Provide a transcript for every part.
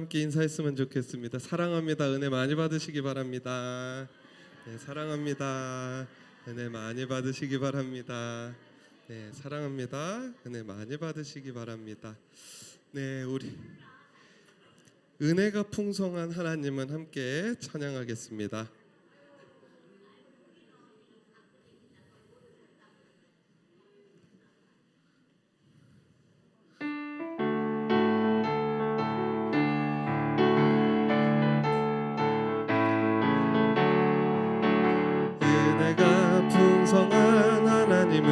함께 인사했으면 좋겠습니다. 사랑합니다. 은혜 많이 받으시기 바랍니다. 네, 사랑합니다. 은혜 많이 받으시기 바랍니다. 네, 사랑합니다. 은혜 많이 받으시기 바랍니다. 네, 우리 은혜가 풍성한 하나님은 함께 찬양하겠습니다. 은혜가 풍성한 하나님을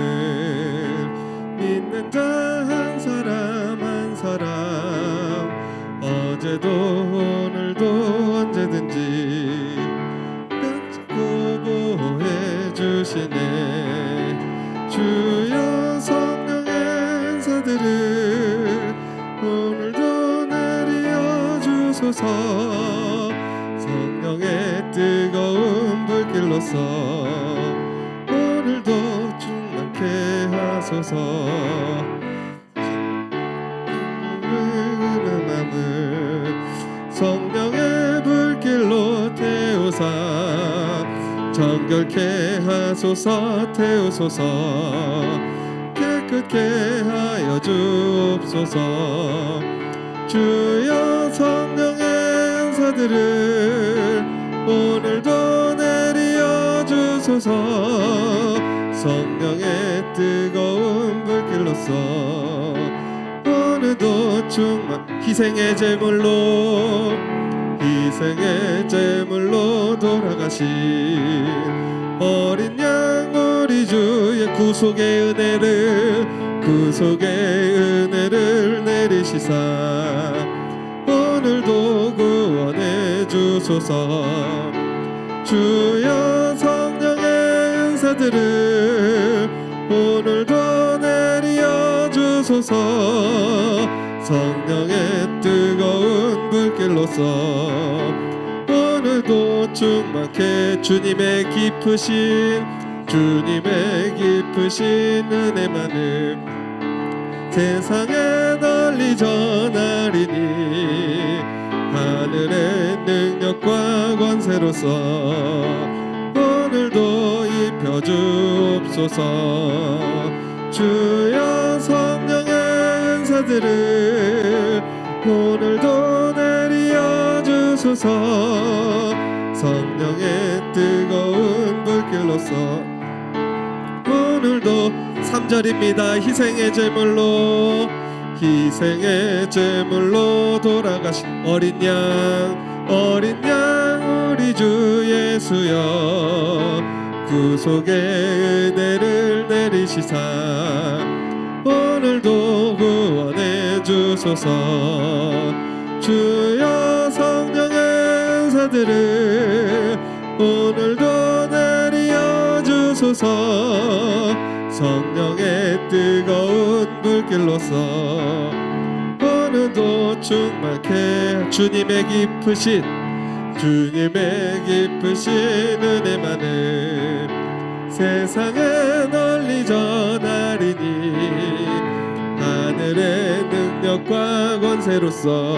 믿는 자 한 사람 한 사람 어제도 오늘도 언제든지 보호해 주시네. 주여 성령의 은사들을 오늘도 내려 주소서. 성령의 뜨거운 불길로서 오늘도 충만케 하소서. 성령의 불길로 태우사 정결케 하소서. 태우소서. 깨끗게 하여 주옵소서. 주여 성령의 은사들을 오늘도 내려 주소서. 성령의 뜨거운 불길로서 오늘도 충만 희생의 제물로 돌아가신 어린 양 우리 주의 구속의 은혜를 내리시사 오늘도 구원해 주소서. 주여 성령의 은사들을 오늘도 내려 주소서. 성령의 뜨거운 불길로서 오늘도 충만케 주님의 깊으신 은혜만을 세상에 널리 전하리니 하늘의 능력과 권세로서 오늘도 입혀 주옵소서. 주여 성령의 은사들을 오늘도 내려 주소서. 성령의 뜨거운 불길로서 오늘도 3절입니다. 희생의 제물로 돌아가신 어린 양 우리 주 예수여 구속의 은혜를 내리시사 오늘도 구원해 주소서. 주여 성령의 은사들을 오늘도 내려 주소서. 성령의 뜨거운 불길로서 오늘도 충만케 주님의 깊으신 은혜만을 세상에 널리 전하리니 하늘의 능력과 권세로서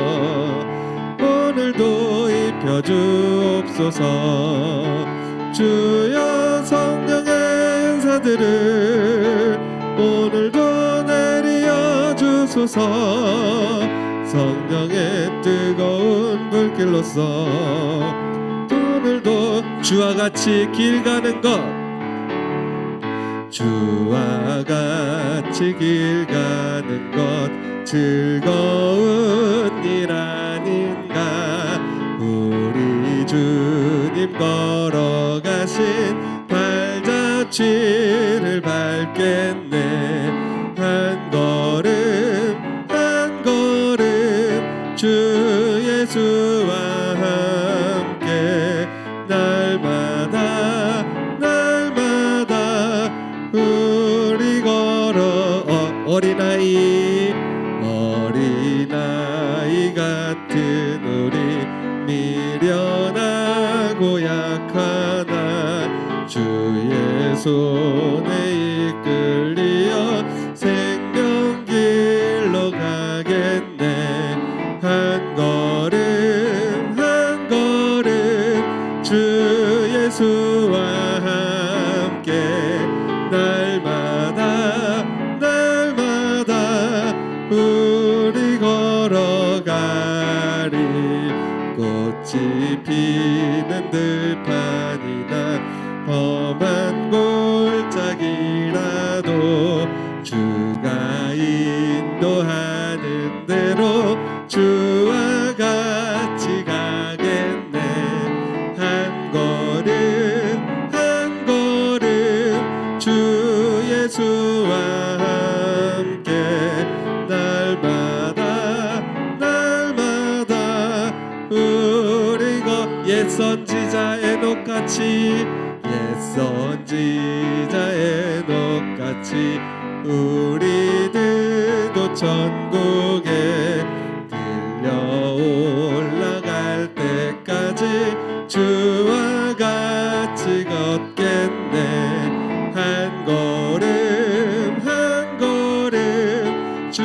오늘도 입혀 주옵소서. 주여 성령의 은사들을 오늘도 내려 주소서. 성령의 뜨거운 불길로서 오늘도 주와 같이 길 가는 것 즐거운 일 아닌가. 우리 주님 걸어가신 발자취를 밟겠네. 한 걸음 주 예수와 함께 날마다 우리 걸어 어린아이 같은 우리 미련하고 약하나 주의 손에 이끌리어 생명길로 가겠네. 한 걸음 같이 비는 들판이나 험한 골짜기라도 주가 인도하는 대로 주와 같이 가겠네. 한 걸음 한 걸음 주 예수와 함께 날마다 날마다 우리가 옛 선지자의 녹같이 옛 선지자의 녹같이 우리들도 천국에 들려 올라갈 때까지 주와 같이 걷겠네. 한 걸음 한 걸음 주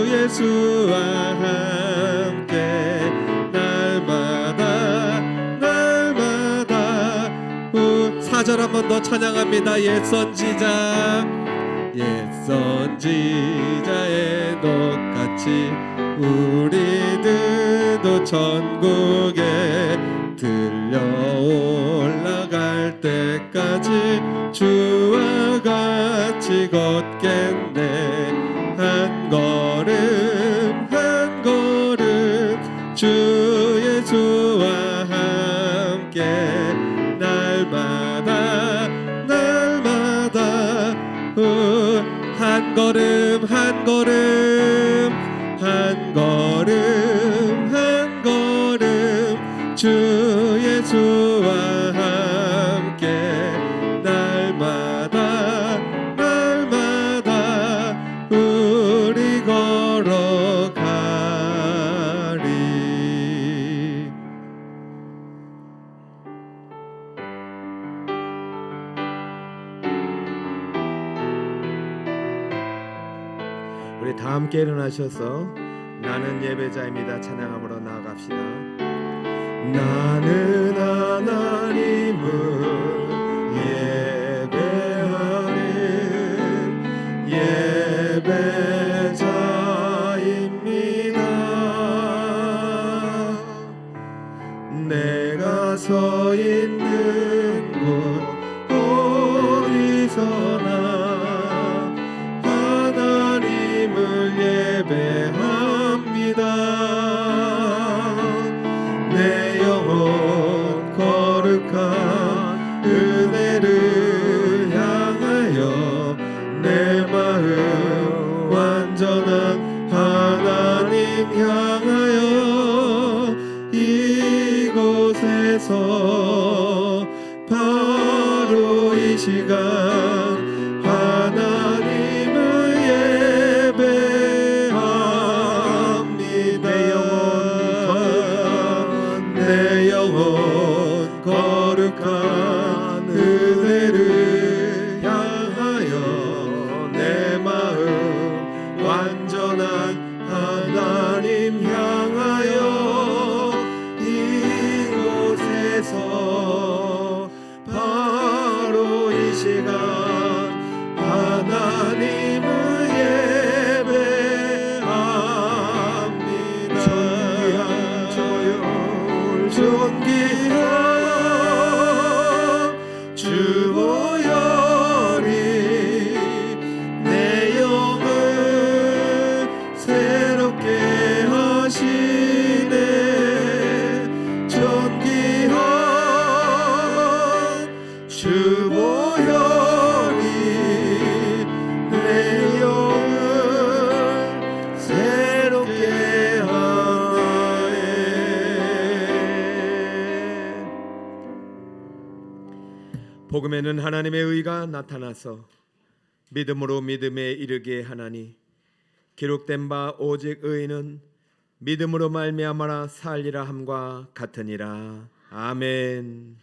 예수와 함께 날마다 날마다 4절 한 번 더 찬양합니다. 옛 선지자 옛 선지자의 녹같이 우리들도 천국에 들려 올라갈 때까지 주와 같이 걷겠네. 한 걸음 한 걸음 주 예수와 함께 날마다 날마다 한 걸음 한 걸음 한 걸음 한 걸음 주 예수와 함께 날마다 날마다 우리 걸어가리. 우리 다 함께 일어나셔서 나는 예배자입니다 찬양함으로 나아갑시다. 나는 하나님을 예배하는 예배자입니다. 내가 서 있는 곳 어디서나 하나님을 예배합니다. 내 영혼 거룩한 은혜를 향하여 내 마음 완전한 하나님 향하여 이곳에서 바로 이 시간 하나님을 예배합니다. 내 영혼 거룩한 은혜를 향하여 내 마음 완전한 하나님 향하여 이곳에서 바로 이 시간 하나님을 예배합니다. 존귀한 조율 존귀한 주 보혈이 내 영을 새롭게 하시네. 존귀한 주 보혈이 내 영을 새롭게 하네. 복음에는 하나님의 의가 나타나서 믿음으로 믿음에 이르게 하나니 기록된 바 오직 의인은 믿음으로 말미암아 살리라 함과 같으니라. 아멘.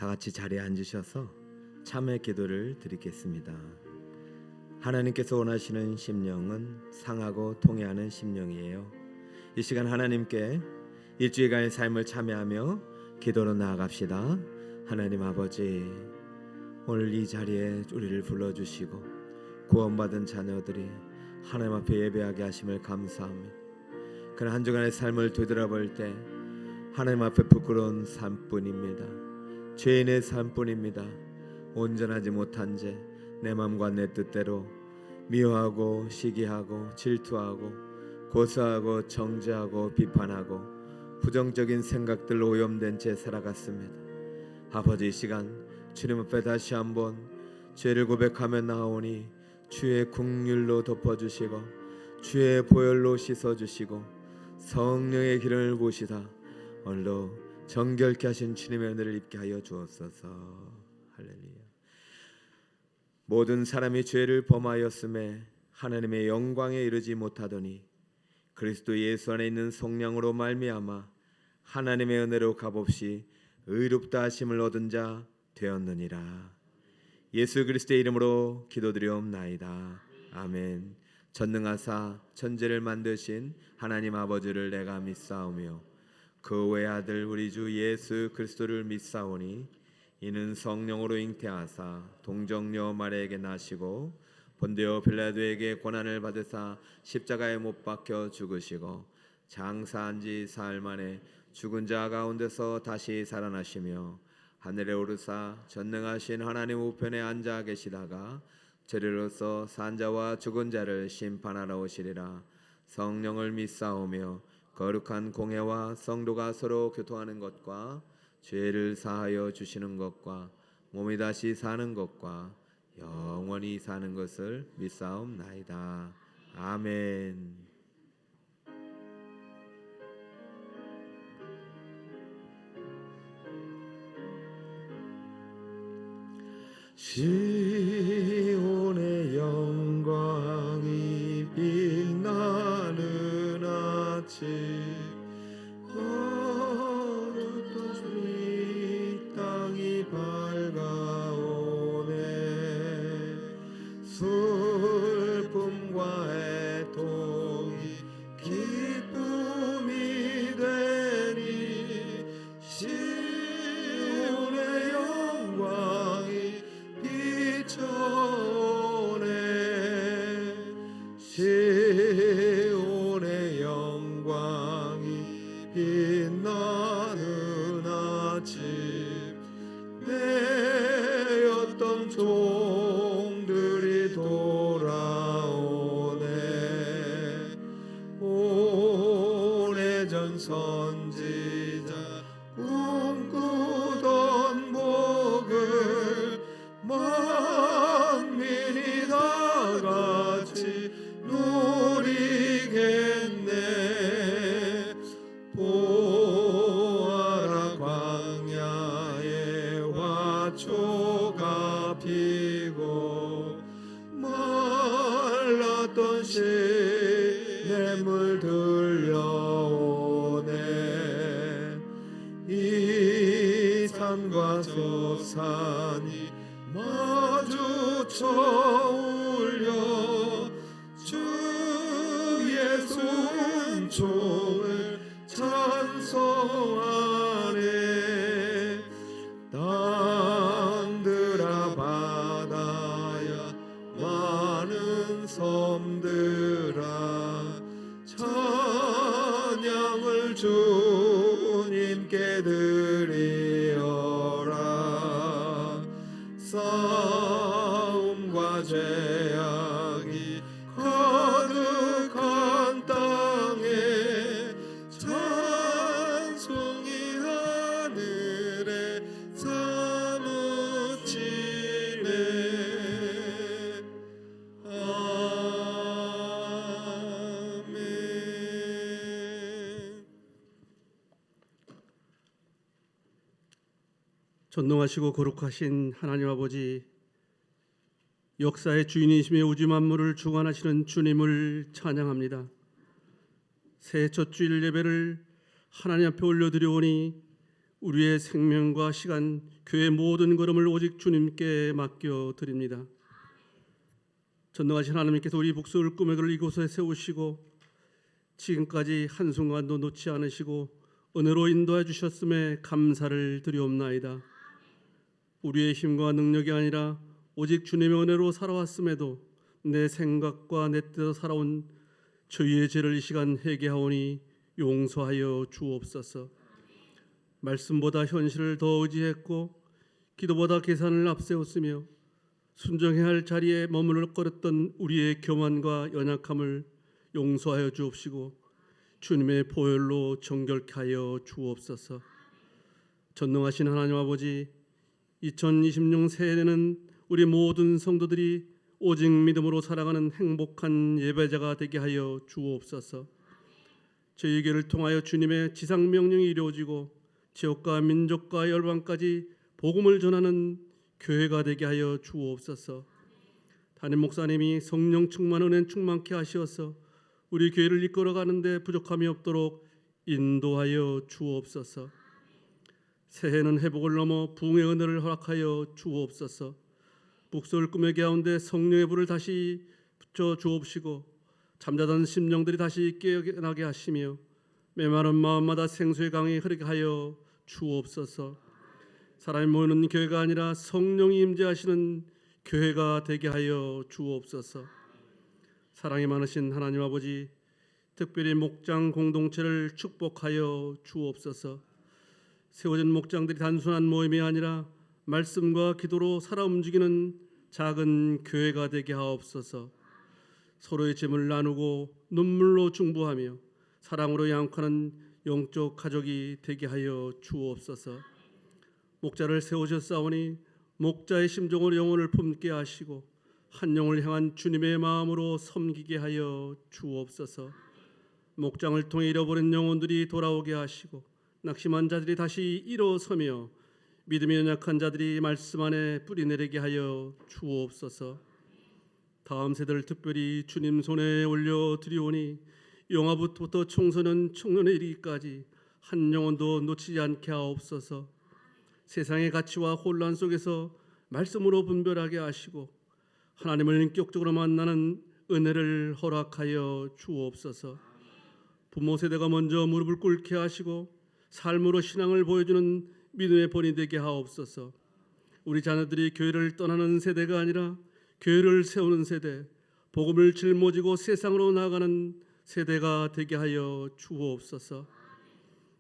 다 같이 자리에 앉으셔서 참회 기도를 드리겠습니다. 하나님께서 원하시는 심령은 상하고 통회하는 심령이에요. 이 시간 하나님께 일주일간의 삶을 참회하며 기도로 나아갑시다. 하나님 아버지, 오늘 이 자리에 우리를 불러주시고 구원받은 자녀들이 하나님 앞에 예배하게 하심을 감사합니다. 그런 한 주간의 삶을 되돌아볼 때 하나님 앞에 부끄러운 삶뿐입니다. 죄인의 삶뿐입니다. 온전하지 못한 죄, 내 마음과 내 뜻대로 미워하고 시기하고 질투하고 고소하고 정죄하고 비판하고 부정적인 생각들로 오염된 채 살아갔습니다. 아버지, 이 시간 주님 앞에 다시 한번 죄를 고백하며 나오니 주의 긍휼로 덮어주시고 주의 보혈로 씻어주시고 성령의 기름을 부으시다 오늘도 정결케 하신 주님의 은혜를 입게 하여 주옵소서. 할렐루야. 모든 사람이 죄를 범하였음에 하나님의 영광에 이르지 못하더니 그리스도 예수 안에 있는 성령으로 말미암아 하나님의 은혜로 값없이 의롭다 하심을 얻은 자 되었느니라. 예수 그리스도의 이름으로 기도드리옵나이다. 아멘. 전능하사 천지를 만드신 하나님 아버지를 내가 믿사오며 그 외 아들 우리 주 예수 그리스도를 믿사오니 이는 성령으로 잉태하사 동정녀 마리아에게 나시고 본디오 빌라도에게 고난을 받으사 십자가에 못 박혀 죽으시고 장사한 지 사흘 만에 죽은 자 가운데서 다시 살아나시며 하늘에 오르사 전능하신 하나님 우편에 앉아 계시다가 저리로서 산 자와 죽은 자를 심판하러 오시리라. 성령을 믿사오며 거룩한 공회와 성도가 서로 교통하는 것과 죄를 사하여 주시는 것과 몸이 다시 사는 것과 영원히 사는 것을 믿사옵나이다. 아멘. 시온의 영광이 빛나는 아침 어둡던 이 땅이 밝아오네. 슬픔과 애통이 기쁨이 되니 시온의 영광이 비춰오네. 시온의 영광이 빛나는 아침 내었던 종들이 돌아오네. 오래전 선지자 꿈꾸던 복을 만민이 다 같이 누리겠네. 보아라 광야에 화초가 피고 말랐던 시냇물 들려오네. 이 산과 저 산이 마주쳐 울려 주 예수 은총을 찬송하네. 땅들아 바다야 많은 섬들아 찬양을 주님께 드리어라. 싸움과 죄악이 가득한 땅에 찬송이 하늘에 사무치네. 아멘. 전능하시고 거룩하신 하나님 아버지, 역사의 주인이시며 우주 만물을 주관하시는 주님을 찬양합니다. 새해 첫 주일 예배를 하나님 앞에 올려드려오니 우리의 생명과 시간, 교회 모든 걸음을 오직 주님께 맡겨 드립니다. 전능하신 하나님께서 우리 북서울 꿈의 글을 이곳에 세우시고 지금까지 한순간도 놓지 않으시고 은혜로 인도해 주셨음에 감사를 드리옵나이다. 우리의 힘과 능력이 아니라 오직 주님의 은혜로 살아왔음에도 내 생각과 내 뜻으로 살아온 저희의 죄를 이 시간 회개하오니 용서하여 주옵소서. 말씀보다 현실을 더 의지했고 기도보다 계산을 앞세웠으며 순종해야 할 자리에 머무르거렸던 우리의 교만과 연약함을 용서하여 주옵시고 주님의 보혈로 정결케 하여 주옵소서. 전능하신 하나님 아버지, 2026 새해에는 우리 모든 성도들이 오직 믿음으로 살아가는 행복한 예배자가 되게 하여 주옵소서. 저희에게를 통하여 주님의 지상 명령이 이루어지고 지역과 민족과 열방까지 복음을 전하는 교회가 되게 하여 주옵소서. 담임 목사님이 성령 충만 은혜 충만케 하시어서 우리 교회를 이끌어가는데 부족함이 없도록 인도하여 주옵소서. 새해는 회복을 넘어 부흥의 은혜를 허락하여 주옵소서. 북서울 꿈의 가운데 성령의 불을 다시 붙여 주옵시고 잠자던 심령들이 다시 깨어나게 하시며 메마른 마음마다 생수의 강이 흐르게 하여 주옵소서. 사람이 모이는 교회가 아니라 성령이 임재하시는 교회가 되게 하여 주옵소서. 사랑이 많으신 하나님 아버지, 특별히 목장 공동체를 축복하여 주옵소서. 세워진 목장들이 단순한 모임이 아니라 말씀과 기도로 살아 움직이는 작은 교회가 되게 하옵소서. 서로의 짐을 나누고 눈물로 중보하며 사랑으로 양육하는 영적 가족이 되게 하여 주옵소서. 목자를 세우셨사오니 목자의 심정으로 영혼을 품게 하시고 한 영을 향한 주님의 마음으로 섬기게 하여 주옵소서. 목장을 통해 잃어버린 영혼들이 돌아오게 하시고 낙심한 자들이 다시 일어서며 믿음이 연약한 자들이 말씀 안에 뿌리내리게 하여 주옵소서. 다음 세대를 특별히 주님 손에 올려드리오니 영아부터 청소년, 청년에 이르기까지 한 영혼도 놓치지 않게 하옵소서. 세상의 가치와 혼란 속에서 말씀으로 분별하게 하시고 하나님을 인격적으로 만나는 은혜를 허락하여 주옵소서. 부모 세대가 먼저 무릎을 꿇게 하시고 삶으로 신앙을 보여주는 믿음의 본이 되게 하옵소서. 우리 자녀들이 교회를 떠나는 세대가 아니라 교회를 세우는 세대, 복음을 짊어지고 세상으로 나아가는 세대가 되게 하여 주옵소서.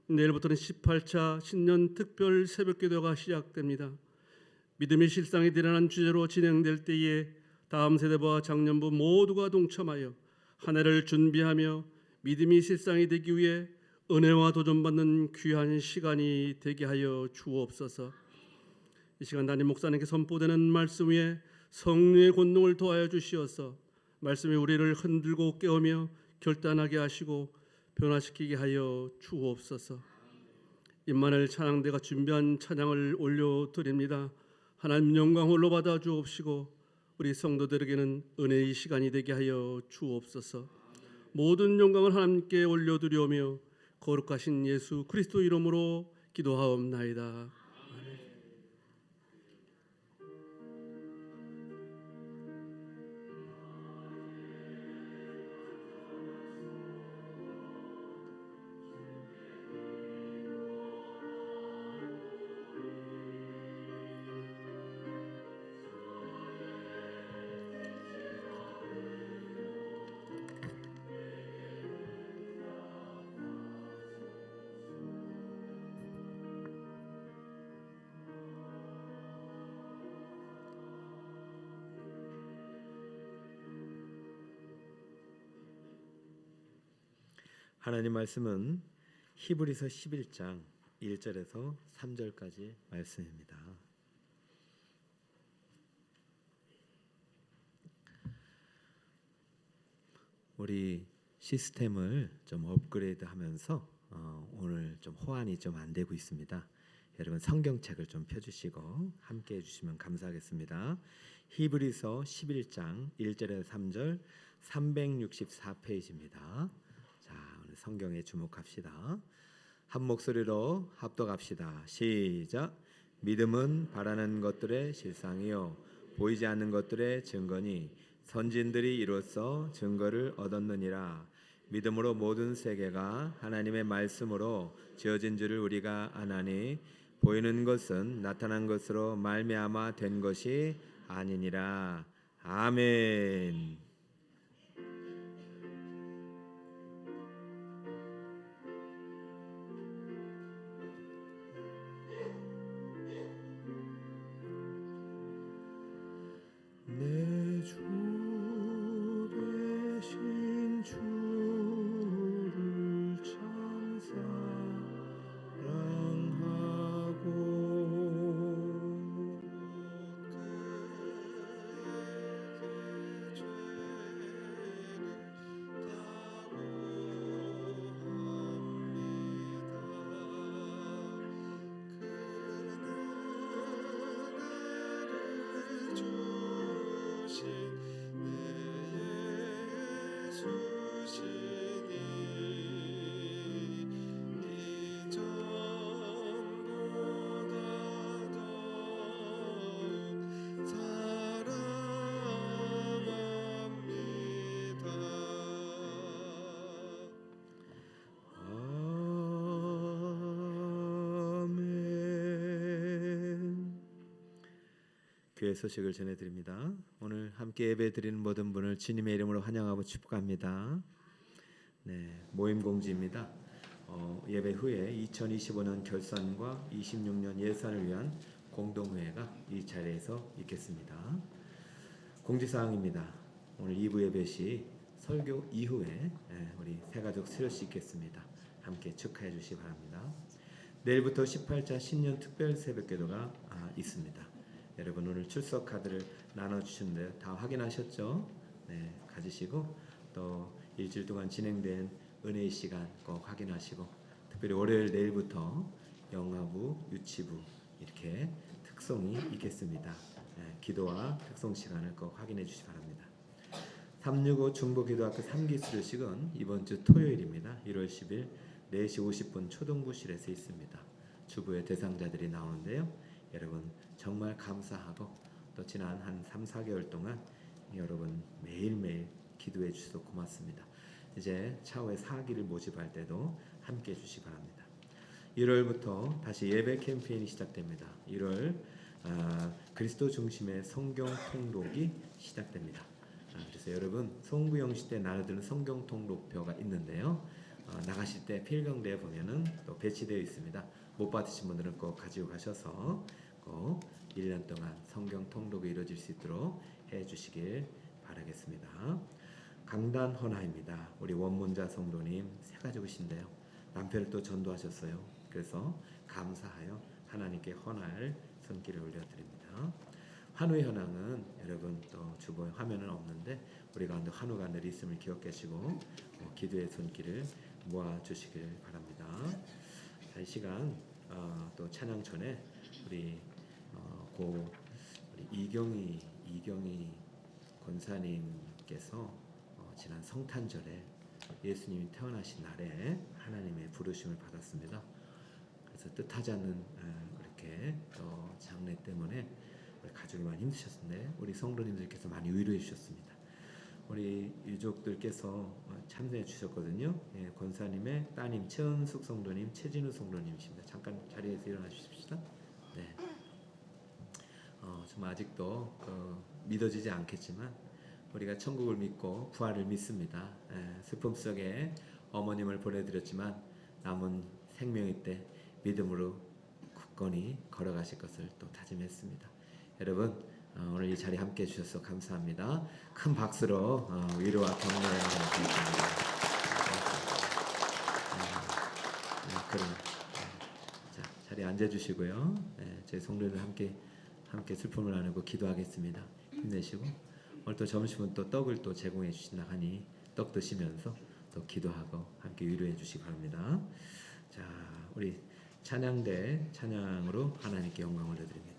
내일부터는 18차 신년 특별 새벽기도가 시작됩니다. 믿음의 실상이 드러난 주제로 진행될 때에 다음 세대와 장년부 모두가 동참하여 한 해를 준비하며 믿음이 실상이 되기 위해 은혜와 도전받는 귀한 시간이 되게 하여 주옵소서. 이 시간 담임 목사님께 선포되는 말씀 위에 성령의 권능을 도하여 주시어서 말씀이 우리를 흔들고 깨우며 결단하게 하시고 변화시키게 하여 주옵소서. 임마누엘 찬양대가 준비한 찬양을 올려드립니다. 하나님 영광 홀로 받아 주옵시고 우리 성도들에게는 은혜의 시간이 되게 하여 주옵소서. 모든 영광을 하나님께 올려드리오며 거룩하신 예수 그리스도 이름으로 기도하옵나이다. 하나님 말씀은 히브리서 11장 1절에서 3절까지 말씀입니다. 우리 시스템을 좀 업그레이드하면서 오늘 좀 호환이 좀 안 되고 있습니다. 여러분 성경책을 좀 펴주시고 함께 해주시면 감사하겠습니다. 히브리서 11장 1절에서 3절 364페이지입니다. 자, 오늘 성경에 주목합시다. 한 목소리로 합독합시다. 시작. 믿음은 바라는 것들의 실상이요 보이지 않는 것들의 증거니 선진들이 이로써 증거를 얻었느니라. 믿음으로 모든 세계가 하나님의 말씀으로 지어진 줄을 우리가 아나니 보이는 것은 나타난 것으로 말미암아 된 것이 아니니라. 아멘. 내 주 되신 주를 참 사랑하고 아멘. 교회 소식을 전해드립니다. 오늘 함께 예배드리는 모든 분을 주님의 이름으로 환영하고 축복합니다. 네, 모임 공지입니다. 예배 후에 2025년 결산과 26년 예산을 위한 공동회의가 이 자리에서 있겠습니다. 공지사항입니다. 오늘 2부 예배 시 설교 이후에 우리 새가족 수료식 있겠습니다. 함께 축하해 주시기 바랍니다. 내일부터 18자 신년 특별 새벽기도가 있습니다. 여러분 오늘 출석 카드를 나눠주셨는데 다 확인하셨죠? 네, 가지시고 또 일주일 동안 진행된 은혜의 시간 꼭 확인하시고 특별히 월요일 내일부터 영화부, 유치부 이렇게 특송이 있겠습니다. 네, 기도와 특송 시간을 꼭 확인해 주시기 바랍니다. 365 중부기도학교 3기 수료식은 이번 주 토요일입니다. 1월 10일 4시 50분 초등부실에서 있습니다. 주부의 대상자들이 나오는데요. 여러분 정말 감사하고 또 지난 한 3, 4개월 동안 여러분 매일매일 기도해 주셔서 고맙습니다. 이제 차후에 4기를 모집할 때도 함께 해 주시기 바랍니다. 1월부터 다시 예배 캠페인이 시작됩니다. 1월 그리스도 중심의 성경 통독이 시작됩니다. 그래서 여러분 송구영시 때 나눠드는 성경 통독표가 있는데요. 나가실 때 필경대에 보면은 또 배치되어 있습니다. 못 받으신 분들은 꼭 가지고 가셔서 꼭 1년 동안 성경 통독이 이루어질 수 있도록 해주시길 바라겠습니다. 강단 헌화입니다. 우리 원문자 성도님 새 가족이신데요. 남편을 또 전도하셨어요. 그래서 감사하여 하나님께 헌할 손길을 올려드립니다. 환우 현황은 여러분 또 주보에 화면은 없는데 우리 가운데 환우가 늘 있음을 기억하시고 기도의 손길을 모아주시길 바랍니다. 이 시간 또 찬양 전에 우리 이경희 권사님께서 지난 성탄절에 예수님이 태어나신 날에 하나님의 부르심을 받았습니다. 그래서 뜻하지 않는 이렇게 장례 때문에 우리 가족이 많이 힘드셨는데 우리 성도님들께서 많이 위로해 주셨습니다. 우리 유족들께서 참여해 주셨거든요. 예, 권사님의 따님 최은숙 성도님, 최진우 성도님이십니다. 잠깐 자리에서 일어나 주십시다. 네. 정말 아직도 믿어지지 않겠지만 우리가 천국을 믿고 부활을 믿습니다. 슬픔 속에 어머님을 보내드렸지만 남은 생명일 때 믿음으로 굳건히 걸어가실 것을 또 다짐했습니다. 여러분 오늘 이 자리에 함께해 주셔서 감사합니다. 큰 박수로 위로와 격려를 드리겠습니다. 자, 자리에 앉아주시고요. 저희 성도들 함께 슬픔을 나누고 기도하겠습니다. 힘내시고 오늘 또 점심은 또 떡을 또 제공해 주신다 하니 떡 드시면서 또 기도하고 함께 위로해 주시기 바랍니다. 자, 우리 찬양대 찬양으로 하나님께 영광을 올려드립니다.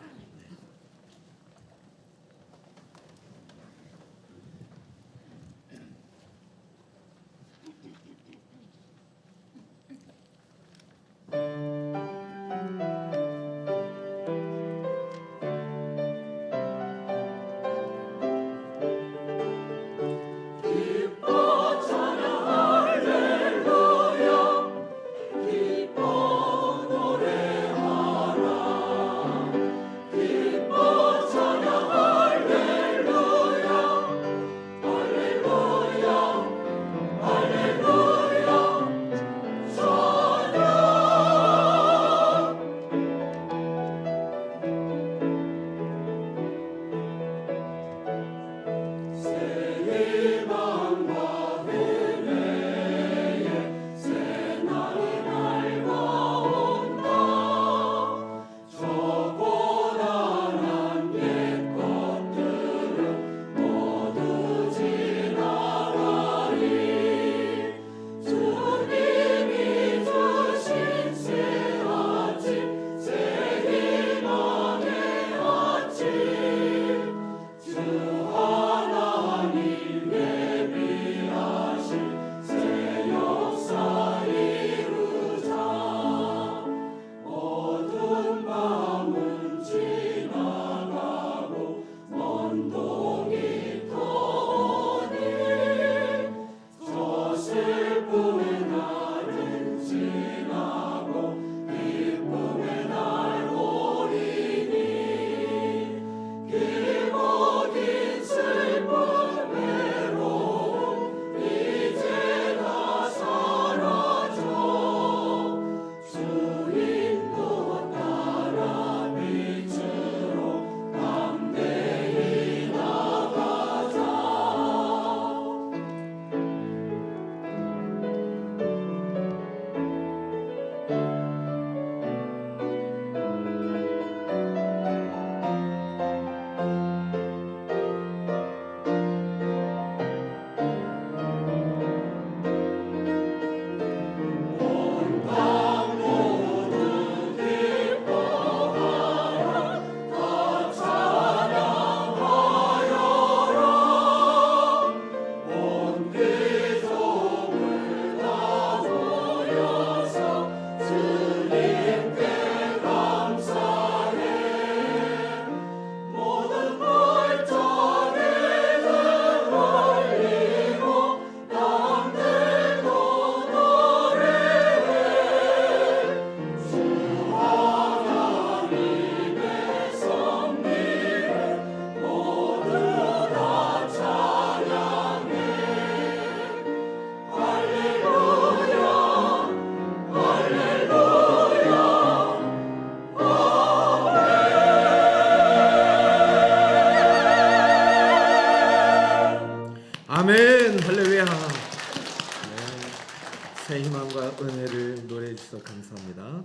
새 희망과 은혜를 노래해 주셔서 감사합니다.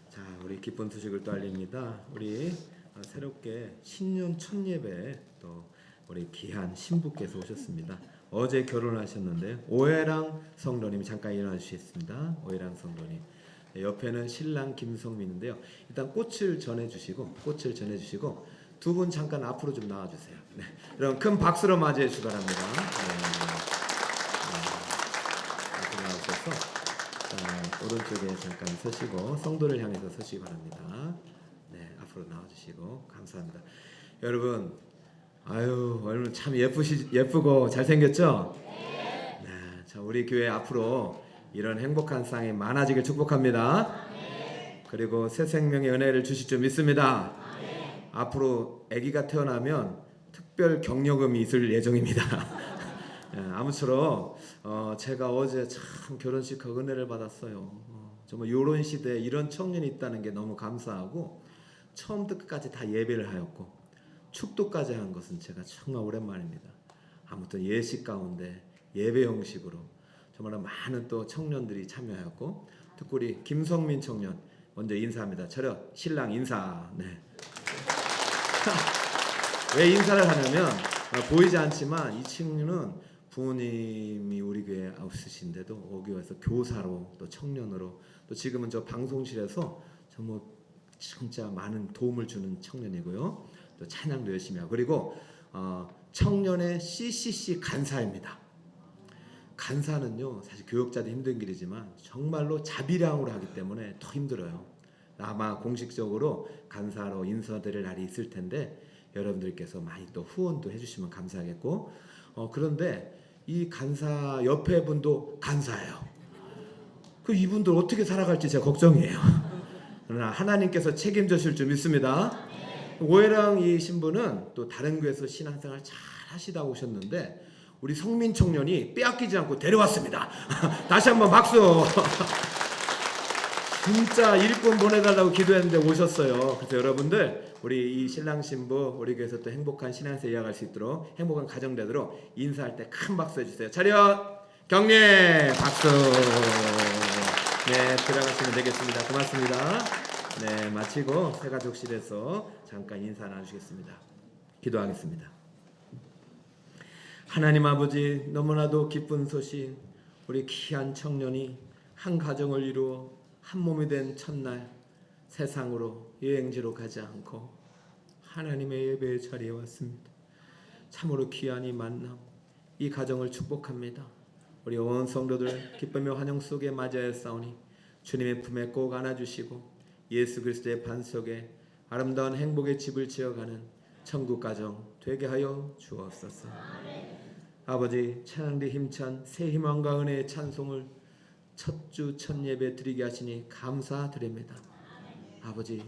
자, 우리 기쁜 소식을 또 알립니다. 우리 새롭게 신년 첫 예배 또 우리 귀한 신부께서 오셨습니다. 어제 결혼하셨는데 오해랑 성도님 잠깐 일어나 주시겠습니다. 오해랑 성도님. 옆에는 신랑 김성민인데요. 일단 꽃을 전해주시고 두 분 잠깐 앞으로 좀 나와주세요. 네, 그럼 큰 박수로 맞이해 주시기 바랍니다. 앞으로 나오셔서 오른쪽에 잠깐 서시고 성도를 향해서 서시기 바랍니다. 네, 앞으로 나와주시고 감사합니다. 여러분, 아유 오늘 참 예쁘고 잘생겼죠? 네. 자, 우리 교회 앞으로 이런 행복한 쌍이 많아지길 축복합니다. 그리고 새 생명의 은혜를 주실 줄 믿습니다. 앞으로 아기가 태어나면 특별 격려금이 있을 예정입니다. 아무쪼록 제가 어제 참 결혼식하고 은혜를 받았어요. 정말 이런 시대에 이런 청년이 있다는 게 너무 감사하고 처음부터 끝까지 다 예배를 하였고 축도까지 한 것은 제가 정말 오랜만입니다. 아무튼 예식 가운데 예배 형식으로 정말 많은 또 청년들이 참여하였고 특히 우리 김성민 청년 먼저 인사합니다. 차렷 신랑 인사. 네. 왜 인사를 하냐면 보이지 않지만 이 친구는 부모님이 우리 교회에 없으신데도 오교에서 교사로 또 청년으로 또 지금은 저 방송실에서 정말 진짜 많은 도움을 주는 청년이고요. 또 찬양도 열심히 하고 그리고 청년의 CCC 간사입니다. 간사는요 사실 교역자도 힘든 길이지만 정말로 자비량으로 하기 때문에 더 힘들어요. 아마 공식적으로 간사로 인사드릴 날이 있을 텐데 여러분들께서 많이 또 후원도 해주시면 감사하겠고 그런데 이 간사 옆에 분도 간사예요. 그 이분들 어떻게 살아갈지 제가 걱정이에요. 그러나 하나님께서 책임져 주실 줄 믿습니다. 오해랑 이 신부는 또 다른 교회에서 신앙생활 잘 하시다 오셨는데 우리 성민 청년이 빼앗기지 않고 데려왔습니다. 다시 한번 박수. 진짜 일꾼 보내달라고 기도했는데 오셨어요. 그래서 여러분들 우리 이 신랑 신부 우리 교회에서 또 행복한 신앙생활 이어갈 수 있도록 행복한 가정 되도록 인사할 때 큰 박수 해주세요. 차렷 경례 박수. 네, 들어가시면 되겠습니다. 고맙습니다. 네, 마치고 새가족실에서 잠깐 인사 나누시겠습니다. 기도하겠습니다. 하나님 아버지, 너무나도 기쁜 소식, 우리 귀한 청년이 한 가정을 이루어 한 몸이 된 첫날 세상으로 여행지로 가지 않고 하나님의 예배의 자리에 왔습니다. 참으로 귀한 이 만남, 이 가정을 축복합니다. 우리 온 성도들 기쁨의 환영 속에 맞이하였사오니 주님의 품에 꼭 안아주시고 예수 그리스도의 반석에 아름다운 행복의 집을 지어가는 천국 가정 되게 하여 주옵소서. 아버지, 찬양대 힘찬 새 희망과 은혜의 찬송을 첫 주 첫 예배 드리게 하시니 감사드립니다. 아버지,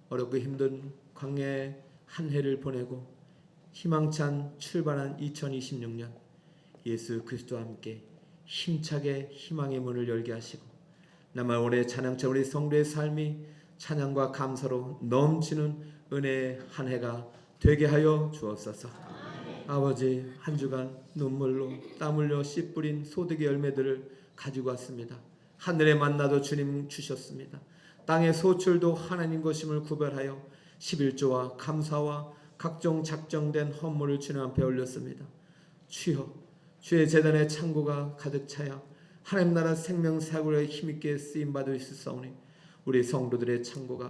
어렵고 힘든 광야의 한 해를 보내고 희망찬 출발한 2026년 예수 그리스도와 함께 힘차게 희망의 문을 열게 하시고 나만 올해 찬양차 우리 성도의 삶이 찬양과 감사로 넘치는 은혜의 한 해가 되게 하여 주옵소서. 아버지, 한 주간 눈물로 땀 흘려 씨 뿌린 소득의 열매들을 가지고 왔습니다. 하늘의 만나도 주님 주셨습니다. 땅의 소출도 하나님 것임을 구별하여 11조와 감사와 각종 작정된 헌물을 주님 앞에 올렸습니다. 주여, 주의 제단의 창고가 가득 차야 하나님 나라 생명 사구에 힘있게 쓰임받을 수 있사오니 우리 성도들의 창고가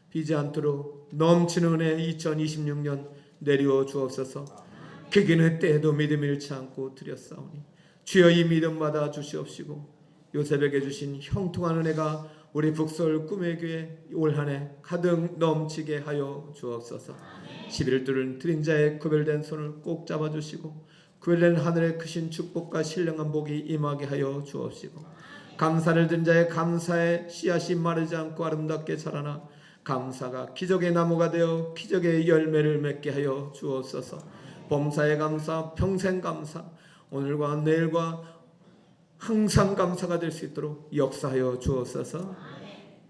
비지 않도록 넘치는 은혜 2026년 내리워 주옵소서. 그기는 때에도 믿음 잃지 않고 드렸사오니 주여 이 믿음 받아 주시옵시고 요셉에게 주신 형통한 은혜가 우리 북서울 꿈의 교회 올 한해 가득 넘치게 하여 주옵소서. 11조를 드린 자의 구별된 손을 꼭 잡아주시고 구별된 하늘의 크신 축복과 신령한 복이 임하게 하여 주옵시고 감사를 드린 자의 감사의 씨앗이 마르지 않고 아름답게 자라나 감사가 기적의 나무가 되어 기적의 열매를 맺게 하여 주옵소서. 범사의 감사, 평생 감사, 오늘과 내일과 항상 감사가 될 수 있도록 역사하여 주옵소서.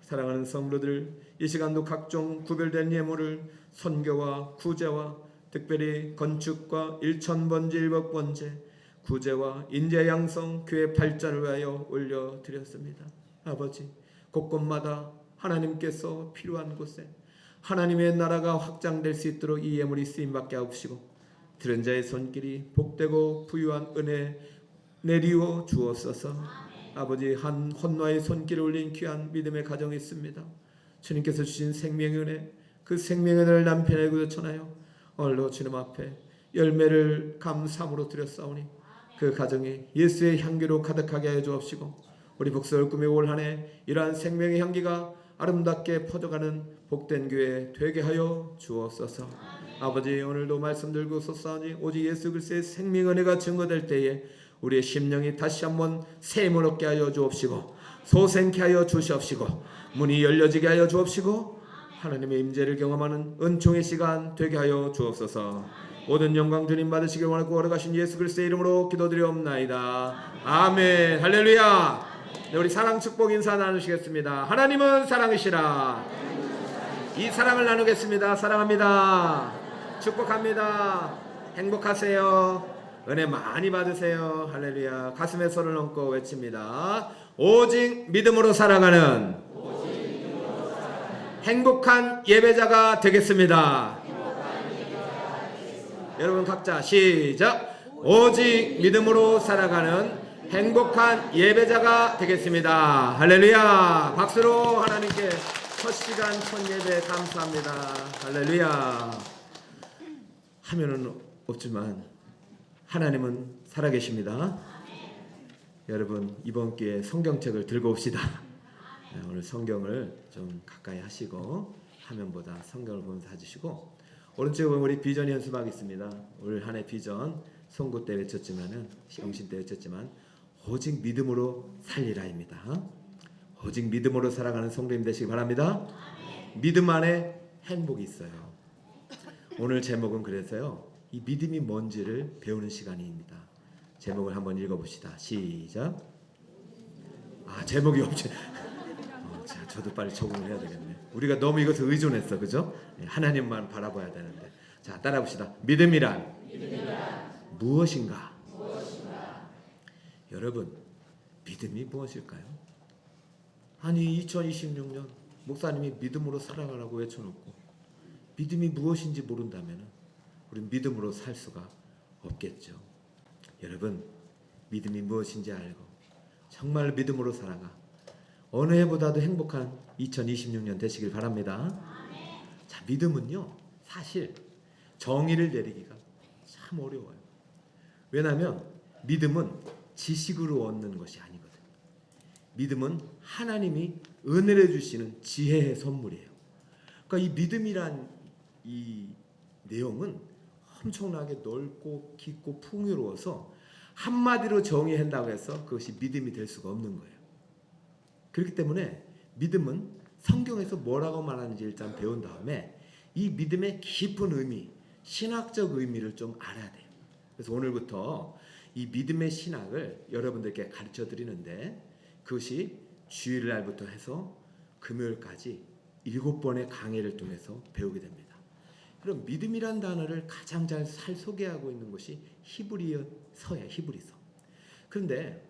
사랑하는 성도들, 이 시간도 각종 구별된 예물을 선교와 구제와 특별히 건축과 일천번제 일법번제 구제와 인재 양성 교회 발전을 위하여 올려드렸습니다. 아버지, 곳곳마다 하나님께서 필요한 곳에 하나님의 나라가 확장될 수 있도록 이 예물이 쓰임받게 하옵시고, 들은 자의 손길이 복되고 부유한 은혜 내리워 주옵소서. 아버지, 한 혼노의 손길을 올린 귀한 믿음의 가정이 있습니다. 주님께서 주신 생명의 은혜, 그 생명의 은혜를 남편에게 전하여 오늘도 주님 앞에 열매를 감사함으로 드렸사오니 그 가정에 예수의 향기로 가득하게 하여 주옵시고, 우리 북서울 꿈의 올 한해 이러한 생명의 향기가 아름답게 퍼져가는 복된 교회 되게 하여 주옵소서. 아버지, 오늘도 말씀 들고 솟아오니 오직 예수 그리스도의 생명 은혜가 증거될 때에 우리의 심령이 다시 한번 새 힘을 얻게 하여 주옵시고, 소생케 하여 주시옵시고, 문이 열려지게 하여 주옵시고, 하나님의 임재를 경험하는 은총의 시간 되게 하여 주옵소서. 모든 영광 주님 받으시길 원하고 걸어가신 예수 그리스도의 이름으로 기도드리옵나이다. 아멘. 할렐루야. 네, 우리 사랑 축복 인사 나누시겠습니다. 하나님은 사랑이시라. 이 사랑을 나누겠습니다. 사랑합니다. 축복합니다. 행복하세요. 은혜 많이 받으세요. 할렐루야. 가슴에 손을 얹고 외칩니다. 오직 믿음으로 살아가는 행복한 예배자가 되겠습니다. 여러분 각자 시작. 오직 믿음으로 살아가는 행복한 예배자가 되겠습니다. 할렐루야. 박수로 하나님께 첫 시간 첫 예배 감사합니다. 할렐루야. 하면은 없지만 하나님은 살아계십니다. 여러분, 이번 기회에 성경책을 들고 옵시다. 오늘 성경을 좀 가까이 하시고 화면보다 성경을 보면서 해주시고, 오른쪽에 보면 우리 비전 연습하고 있습니다. 올 한해 비전 송구 때 외쳤지만은, 시험신 때 외쳤지만 오직 믿음으로 살리라입니다. 오직 믿음으로 살아가는 성도님 되시기 바랍니다. 믿음 안에 행복이 있어요. 오늘 제목은 그래서요, 이 믿음이 뭔지를 배우는 시간입니다. 제목을 한번 읽어봅시다. 시작. 제목이 없지. 자, 저도 빨리 적응을 해야 되겠네. 우리가 너무 이것을 의존했어, 그죠? 하나님만 바라봐야 되는데. 자, 따라봅시다. 믿음이란 무엇인가? 여러분, 믿음이 무엇일까요? 아니, 2026년 목사님이 믿음으로 살아가라고 외쳐놓고 믿음이 무엇인지 모른다면 우리는 믿음으로 살 수가 없겠죠. 여러분, 믿음이 무엇인지 알고 정말 믿음으로 살아가 어느 해보다도 행복한 2026년 되시길 바랍니다. 자, 믿음은요, 사실 정의를 내리기가 참 어려워요. 왜냐하면 믿음은 지식으로 얻는 것이 아니거든요. 믿음은 하나님이 은혜를 주시는 지혜의 선물이에요. 그러니까 이 믿음이란 이 내용은 엄청나게 넓고 깊고 풍요로워서 한마디로 정의한다고 해서 그것이 믿음이 될 수가 없는 거예요. 그렇기 때문에 믿음은 성경에서 뭐라고 말하는지 일단 배운 다음에 이 믿음의 깊은 의미, 신학적 의미를 좀 알아야 돼요. 그래서 오늘부터 이 믿음의 신학을 여러분들께 가르쳐 드리는데, 그것이 주일 날부터 해서 금요일까지 7번의 강의를 통해서 배우게 됩니다. 그럼 믿음이란 단어를 가장 잘 소개하고 있는 것이 히브리서예요. 히브리서. 그런데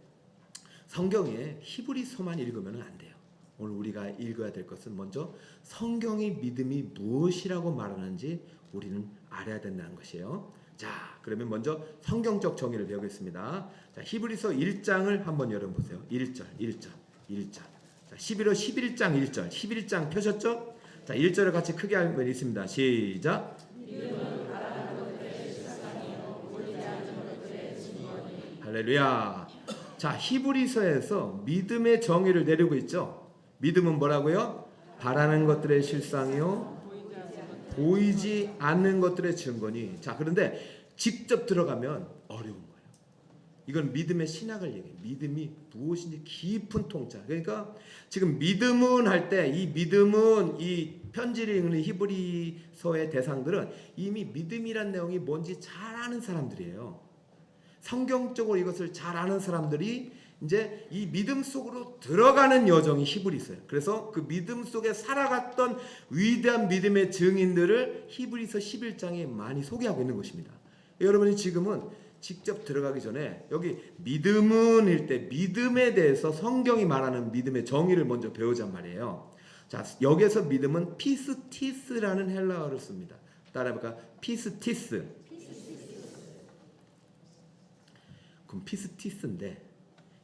성경에 히브리서만 읽으면 안 돼요. 오늘 우리가 읽어야 될 것은 먼저 성경의 믿음이 무엇이라고 말하는지 우리는 알아야 된다는 것이에요. 자, 그러면 먼저 성경적 정의를 배우겠습니다. 자, 히브리서 1장을 한번 열어보세요. 1절. 자, 11장 1절. 11장 펴셨죠? 자, 1절을 같이 크게 하면 있습니다. 시작. 할렐루야. 자, 히브리서에서 믿음의 정의를 내리고 있죠. 믿음은 뭐라고요? 바라는 것들의 실상이요, 보이지 않는 것들의 증거니. 자, 그런데 직접 들어가면 어려운 거예요. 이건 믿음의 신학을 얘기해요. 믿음이 무엇인지 깊은 통찰. 그러니까 지금 믿음은 할 때 이 믿음은 이 편지를 읽는 히브리서의 대상들은 이미 믿음이란 내용이 뭔지 잘 아는 사람들이에요. 성경적으로 이것을 잘 아는 사람들이 이제 이 믿음 속으로 들어가는 여정이 히브리서예요. 그래서 그 믿음 속에 살아갔던 위대한 믿음의 증인들을 히브리서 11장에 많이 소개하고 있는 것입니다. 여러분이 지금은 직접 들어가기 전에 여기 믿음은일 때 믿음에 대해서 성경이 말하는 믿음의 정의를 먼저 배우잔 말이에요. 자, 여기서 믿음은 피스티스라는 헬라어를 씁니다. 따라해볼까? 피스티스. 그럼 피스티스인데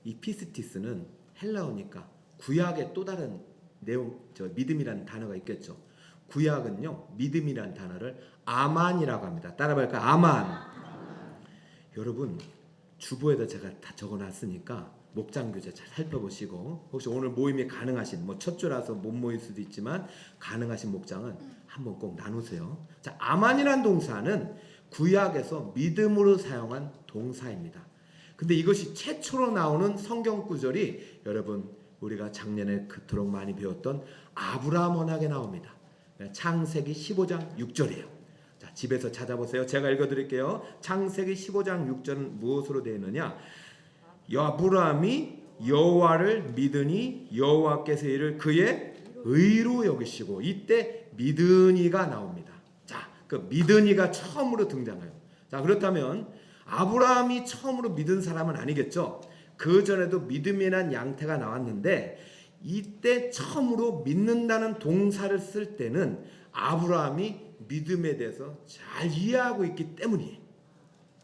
이 피스티스는 헬라어니까 구약의 또 다른 내용, 믿음이라는 단어가 있겠죠. 구약은요, 믿음이라는 단어를 아만이라고 합니다. 따라해볼까? 아만. 여러분, 주보에다 제가 다 적어놨으니까 목장 교재 잘 살펴보시고, 혹시 오늘 모임이 가능하신, 첫 주라서 못 모일 수도 있지만 가능하신 목장은 한번 꼭 나누세요. 자, 아만이란 동사는 구약에서 믿음으로 사용한 동사입니다. 근데 이것이 최초로 나오는 성경 구절이 여러분, 우리가 작년에 그토록 많이 배웠던 아브라함 언약에 나옵니다. 창세기 15장 6절이에요. 자, 집에서 찾아보세요. 제가 읽어드릴게요. 창세기 15장 6절은 무엇으로 되어 있느냐? 아브라함이 여호와를 믿으니 여호와께서 이를 그의 의로 여기시고, 이때 믿으니가 나옵니다. 자, 그 믿으니가 처음으로 등장해요. 자, 그렇다면 아브라함이 처음으로 믿은 사람은 아니겠죠. 그 전에도 믿음이란 양태가 나왔는데 이때 처음으로 믿는다는 동사를 쓸 때는 아브라함이 믿음에 대해서 잘 이해하고 있기 때문이에요.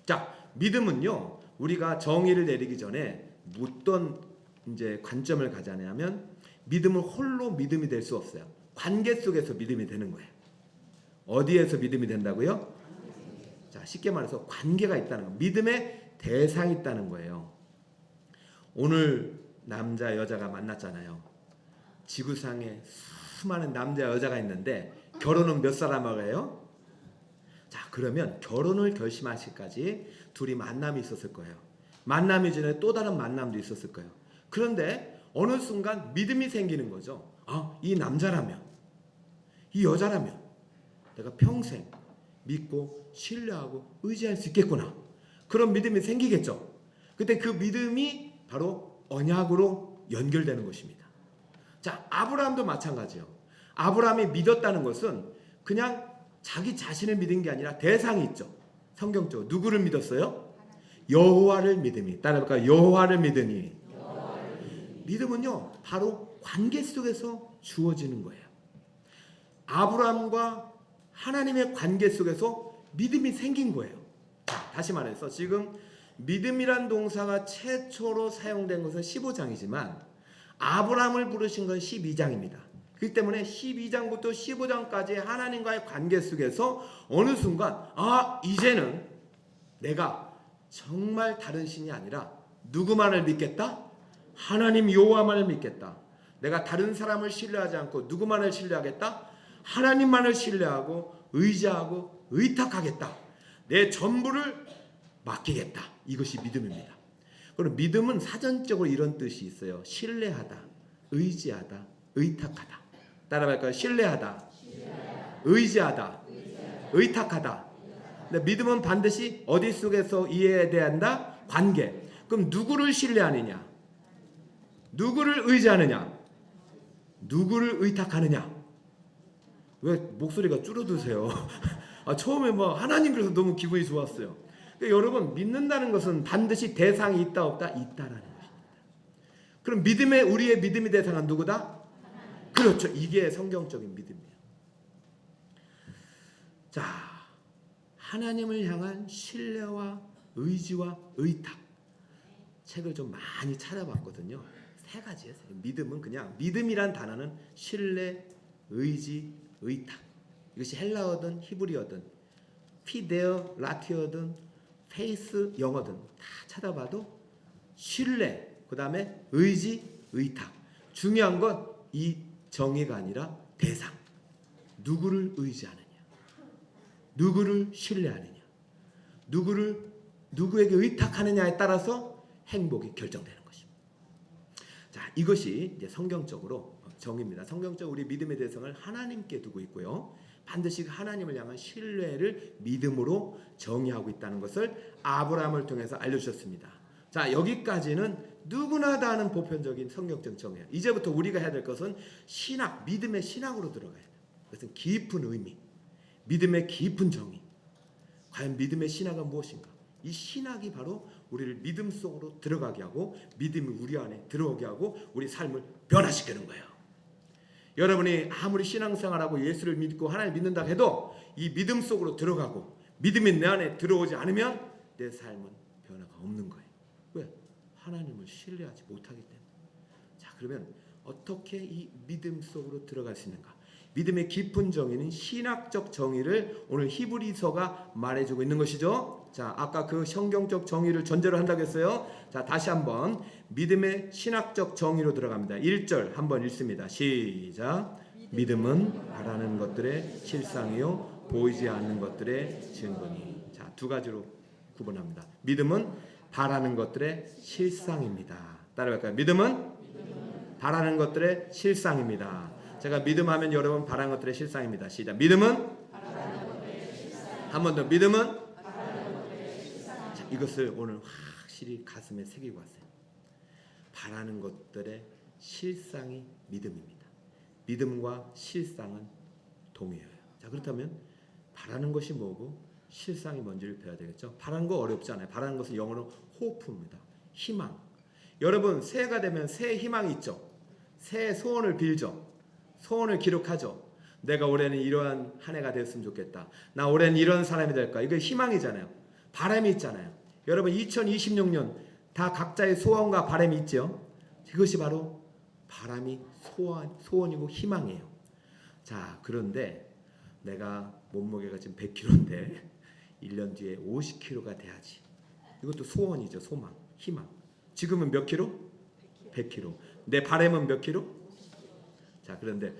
자, 믿음은요, 우리가 정의를 내리기 전에 어떤 이제 관점을 가자냐면, 믿음은 홀로 믿음이 될 수 없어요. 관계 속에서 믿음이 되는 거예요. 어디에서 믿음이 된다고요? 자, 쉽게 말해서 관계가 있다는 거, 믿음의 대상이 있다는 거예요. 오늘 남자 여자가 만났잖아요. 지구상에 수많은 남자 여자가 있는데 결혼은 몇 사람하고 해요? 자, 그러면 결혼을 결심하실까지 둘이 만남이 있었을 거예요. 만남이 전에 또 다른 만남도 있었을 거예요. 그런데 어느 순간 믿음이 생기는 거죠. 아, 이 남자라면, 이 여자라면 내가 평생 믿고 신뢰하고 의지할 수 있겠구나. 그런 믿음이 생기겠죠. 그때 그 믿음이 바로 언약으로 연결되는 것입니다. 자, 아브라함도 마찬가지예요. 아브라함이 믿었다는 것은 그냥 자기 자신을 믿은 게 아니라 대상이 있죠. 성경적으로 누구를 믿었어요? 여호와를 믿으니. 따라해볼까요? 여호와를 믿으니. 믿음은요, 바로 관계 속에서 주어지는 거예요. 아브라함과 하나님의 관계 속에서 믿음이 생긴 거예요. 자, 다시 말해서 지금 믿음이란 동사가 최초로 사용된 것은 15장이지만 아브라함을 부르신 건 12장입니다. 그렇기 때문에 12장부터 15장까지 하나님과의 관계 속에서 어느 순간, 아, 이제는 내가 정말 다른 신이 아니라 누구만을 믿겠다? 하나님 여호와만을 믿겠다. 내가 다른 사람을 신뢰하지 않고 누구만을 신뢰하겠다? 하나님만을 신뢰하고 의지하고 의탁하겠다. 내 전부를 맡기겠다. 이것이 믿음입니다. 그럼 믿음은 사전적으로 이런 뜻이 있어요. 신뢰하다, 의지하다, 의탁하다. 따라갈까요? 신뢰하다, 의지하다, 의탁하다. 근데 믿음은 반드시 어디 속에서 이해돼야 한다? 관계. 그럼 누구를 신뢰하느냐? 누구를 의지하느냐? 누구를 의탁하느냐? 왜 목소리가 줄어드세요? 처음에 하나님 그래서 너무 기분이 좋았어요. 그러니까 여러분, 믿는다는 것은 반드시 대상이 있다 없다? 있다라는 것입니다. 그럼 우리의 믿음의 대상은 누구다? 그렇죠. 이게 성경적인 믿음이에요. 자, 하나님을 향한 신뢰와 의지와 의탁. 책을 좀 많이 찾아봤거든요. 3가지예요. 믿음은 그냥, 믿음이란 단어는 신뢰, 의지, 의탁. 이것이 헬라어든 히브리어든 피데어 라티어든 페이스 영어든 다 찾아봐도 신뢰, 그 다음에 의지, 의탁. 중요한 건 이 정의가 아니라 대상. 누구를 의지하느냐, 누구를 신뢰하느냐, 누구에게 의탁하느냐에 따라서 행복이 결정되는 것입니다. 자, 이것이 이제 성경적으로 정의입니다. 성경적으로 우리 믿음의 대상을 하나님께 두고 있고요. 반드시 하나님을 향한 신뢰를 믿음으로 정의하고 있다는 것을 아브라함을 통해서 알려주셨습니다. 자, 여기까지는 누구나 다 아는 보편적인 성경적 정의예요. 이제부터 우리가 해야 될 것은 신학, 믿음의 신학으로 들어가야 돼요. 그것은 깊은 의미, 믿음의 깊은 정의. 과연 믿음의 신학은 무엇인가? 이 신학이 바로 우리를 믿음 속으로 들어가게 하고 믿음이 우리 안에 들어오게 하고 우리 삶을 변화시키는 거예요. 여러분이 아무리 신앙생활하고 예수를 믿고 하나님 믿는다 해도 이 믿음 속으로 들어가고 믿음이 내 안에 들어오지 않으면 내 삶은 변화가 없는 거예요. 왜? 하나님을 신뢰하지 못하기 때문에. 자, 그러면 어떻게 이 믿음 속으로 들어갈 수 있는가? 믿음의 깊은 정의는 신학적 정의를 오늘 히브리서가 말해주고 있는 것이죠. 자, 아까 그 성경적 정의를 전제로 한다고 했어요. 자, 다시 한번 믿음의 신학적 정의로 들어갑니다. 1절 한번 읽습니다. 시작. 믿음은 바라는 것들의 실상이요 보이지 않는 것들의 증거니. 자, 두 가지로 구분합니다. 믿음은 바라는 것들의 실상입니다. 따라갈까요? 믿음은 바라는 것들의 실상입니다. 제가 믿음하면 여러분 바라는 것들의 실상입니다. 시작. 믿음은 한 번 더. 믿음은 자, 이것을 오늘 확실히 가슴에 새기고 왔어요. 바라는 것들의 실상이 믿음입니다. 믿음과 실상은 동의어요. 자, 그렇다면 바라는 것이 뭐고 실상이 뭔지를 배워야 되겠죠. 바라는 거 어렵지 않아요. 바라는 것은 영어로 호프입니다. 희망. 여러분 새해가 되면 새해 희망이 있죠. 새해 소원을 빌죠. 소원을 기록하죠. 내가 올해는 이러한 한 해가 됐으면 좋겠다. 나 올해는 이런 사람이 될까. 이게 희망이잖아요. 바람이 있잖아요. 여러분 2026년 다 각자의 소원과 바람이 있죠. 이것이 바로 바람이 소원이고 희망이에요. 자, 그런데 내가 몸무게가 지금 100kg인데 1년 뒤에 50kg가 돼야지. 이것도 소원이죠. 소망, 희망. 지금은 몇 킬로? 100kg. 내 바람은 몇 킬로? 자, 그런데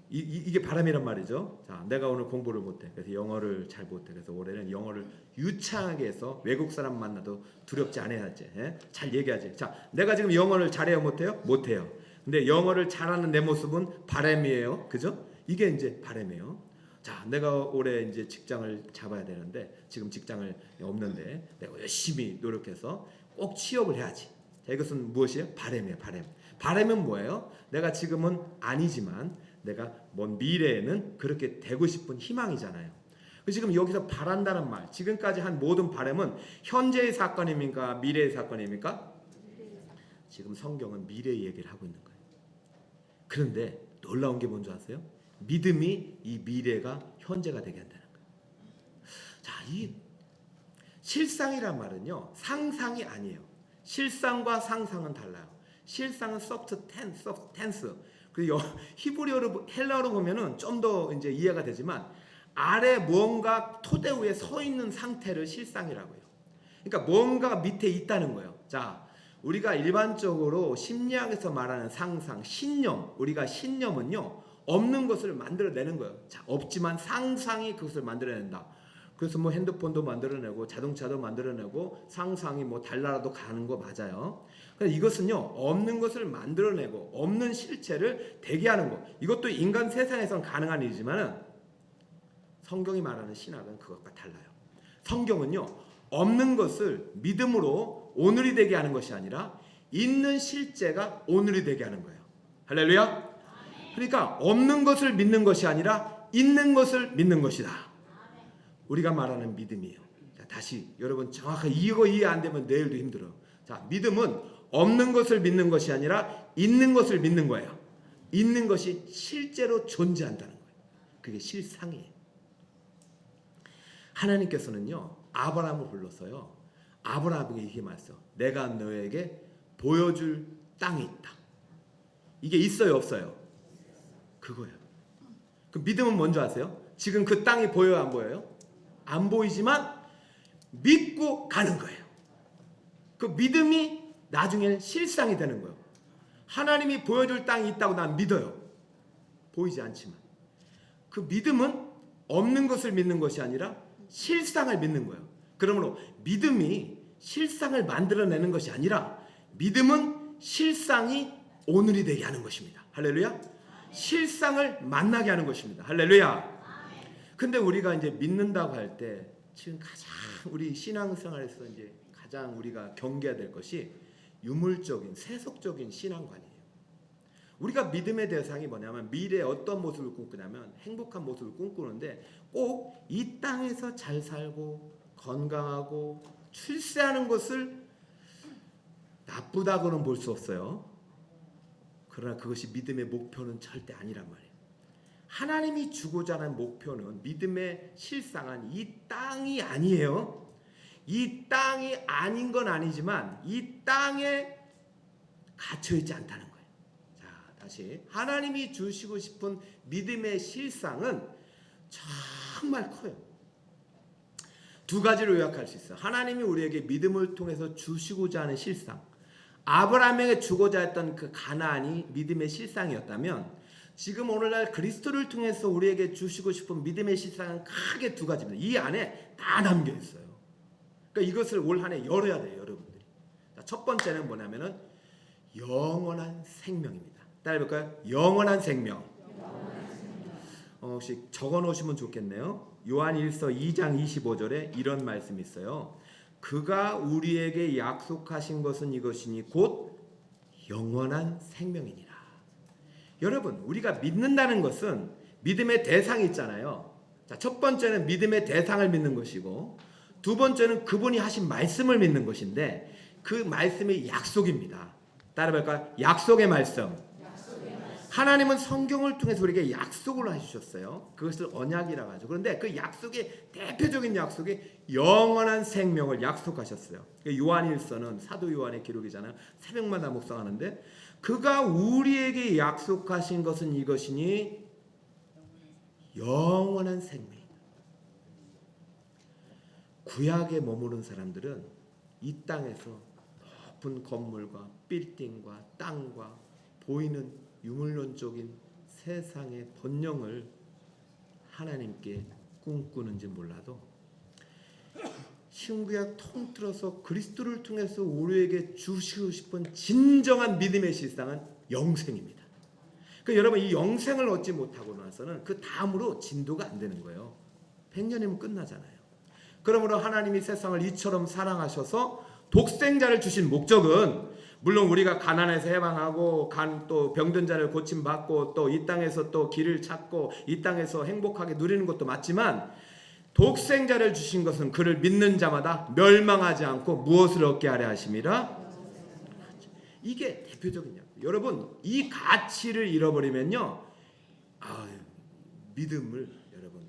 이게 바람이란 말이죠. 자, 내가 오늘 공부를 못해. 그래서 영어를 잘 못해. 그래서 올해는 영어를 유창하게 해서 외국 사람 만나도 두렵지 않아야지. 예? 잘 얘기하지. 자, 내가 지금 영어를 잘해요, 못해요? 못해요. 근데 영어를 잘하는 내 모습은 바람이에요. 그죠? 이게 이제 바람이에요. 자, 내가 올해 이제 직장을 잡아야 되는데 지금 직장을 없는데 내가 열심히 노력해서 꼭 취업을 해야지. 자, 이것은 무엇이에요? 바람이에요. 바람. 바람은 뭐예요? 내가 지금은 아니지만 내가 먼 미래에는 그렇게 되고 싶은 희망이잖아요. 지금 여기서 바란다는 말, 지금까지 한 모든 바람은 현재의 사건입니까? 미래의 사건입니까? 지금 성경은 미래의 얘기를 하고 있는 거예요. 그런데 놀라운 게 뭔지 아세요? 믿음이 이 미래가 현재가 되게 한다는 거예요. 자, 이 실상이란 말은요, 상상이 아니에요. 실상과 상상은 달라요. 실상은 substance. 그리고 히브리어로 헬라어로 보면은 좀 더 이제 이해가 되지만 아래 뭔가 토대 위에 서 있는 상태를 실상이라고 해요. 그러니까 뭔가 밑에 있다는 거예요. 자, 우리가 일반적으로 심리학에서 말하는 상상, 신념, 우리가 신념은요 없는 것을 만들어내는 거예요. 자, 없지만 상상이 그것을 만들어낸다. 그래서 뭐 핸드폰도 만들어내고 자동차도 만들어내고 상상이 뭐 달나라도 가는 거 맞아요. 그런데 이것은요 없는 것을 만들어내고 없는 실체를 되게 하는 거. 이것도 인간 세상에선 가능한 일이지만은 성경이 말하는 신학은 그것과 달라요. 성경은요 없는 것을 믿음으로 오늘이 되게 하는 것이 아니라 있는 실제가 오늘이 되게 하는 거예요. 할렐루야. 그러니까 없는 것을 믿는 것이 아니라 있는 것을 믿는 것이다. 우리가 말하는 믿음이에요. 자, 다시 여러분 정확하게 이거 이해 안 되면 내일도 힘들어요. 자, 믿음은 없는 것을 믿는 것이 아니라 있는 것을 믿는 거예요. 있는 것이 실제로 존재한다는 거예요. 그게 실상이에요. 하나님께서는요 아브라함을 불렀어요. 아브라함에게 이렇게 말했어요. 내가 너에게 보여줄 땅이 있다. 이게 있어요, 없어요? 그거예요. 그 믿음은 뭔지 아세요? 지금 그 땅이 보여요, 안 보여요? 안 보이지만 믿고 가는 거예요. 그 믿음이 나중에는 실상이 되는 거예요. 하나님이 보여줄 땅이 있다고 난 믿어요. 보이지 않지만. 그 믿음은 없는 것을 믿는 것이 아니라 실상을 믿는 거예요. 그러므로 믿음이 실상을 만들어내는 것이 아니라 믿음은 실상이 오늘이 되게 하는 것입니다. 할렐루야. 실상을 만나게 하는 것입니다. 할렐루야. 근데 우리가 이제 믿는다고 할 때 지금 가장 우리 신앙생활에서 이제 가장 우리가 경계해야 될 것이 유물적인 세속적인 신앙관이에요. 우리가 믿음의 대상이 뭐냐면 미래에 어떤 모습을 꿈꾸냐면 행복한 모습을 꿈꾸는데 꼭 이 땅에서 잘 살고 건강하고 출세하는 것을 나쁘다고는 볼 수 없어요. 그러나 그것이 믿음의 목표는 절대 아니란 말이에요. 하나님이 주고자 하는 목표는 믿음의 실상은 이 땅이 아니에요. 이 땅이 아닌 건 아니지만 이 땅에 갇혀 있지 않다는 거예요. 자, 다시 하나님이 주시고 싶은 믿음의 실상은 정말 커요. 두 가지로 요약할 수 있어요. 하나님이 우리에게 믿음을 통해서 주시고자 하는 실상, 아브라함에게 주고자 했던 그 가나안이 믿음의 실상이었다면 지금 오늘날 그리스도를 통해서 우리에게 주시고 싶은 믿음의 실상은 크게 두 가지입니다. 이 안에 다 담겨 있어요. 그러니까 이것을 올 한 해 열어야 돼요, 여러분들이. 자, 첫 번째는 뭐냐면은 영원한 생명입니다. 따라해볼까요? 영원한 생명. 혹시 적어놓으시면 좋겠네요. 요한일서 2장 25절에 이런 말씀이 있어요. 그가 우리에게 약속하신 것은 이것이니 곧 영원한 생명이니라. 여러분, 우리가 믿는다는 것은 믿음의 대상이 있잖아요. 자, 첫 번째는 믿음의 대상을 믿는 것이고 두 번째는 그분이 하신 말씀을 믿는 것인데 그 말씀이 약속입니다. 따라해볼까요? 약속의 말씀. 하나님은 성경을 통해서 우리에게 약속을 해주셨어요. 그것을 언약이라고 하죠. 그런데 그 약속의 대표적인 약속이 영원한 생명을 약속하셨어요. 요한일서는 사도 요한의 기록이잖아요. 새벽마다 묵상하는데 그가 우리에게 약속하신 것은 이것이니 영원한 생명이다. 구약에 머무른 사람들은 이 땅에서 높은 건물과 빌딩과 땅과 보이는 유물론적인 세상의 번영을 하나님께 꿈꾸는지 몰라도 신구약 통틀어서 그리스도를 통해서 우리에게 주시고 싶은 진정한 믿음의 실상은 영생입니다. 그러니까 여러분 이 영생을 얻지 못하고 나서는 그 다음으로 진도가 안 되는 거예요. 100년이면 끝나잖아요. 그러므로 하나님이 세상을 이처럼 사랑하셔서 독생자를 주신 목적은 물론 우리가 가난해서 해방하고 또 병든 자를 고침받고 또 이 땅에서 또 길을 찾고 이 땅에서 행복하게 누리는 것도 맞지만 독생자를 주신 것은 그를 믿는 자마다 멸망하지 않고 무엇을 얻게 하려 하심이라. 이게 대표적인 약. 여러분 이 가치를 잃어버리면요 믿음을 여러분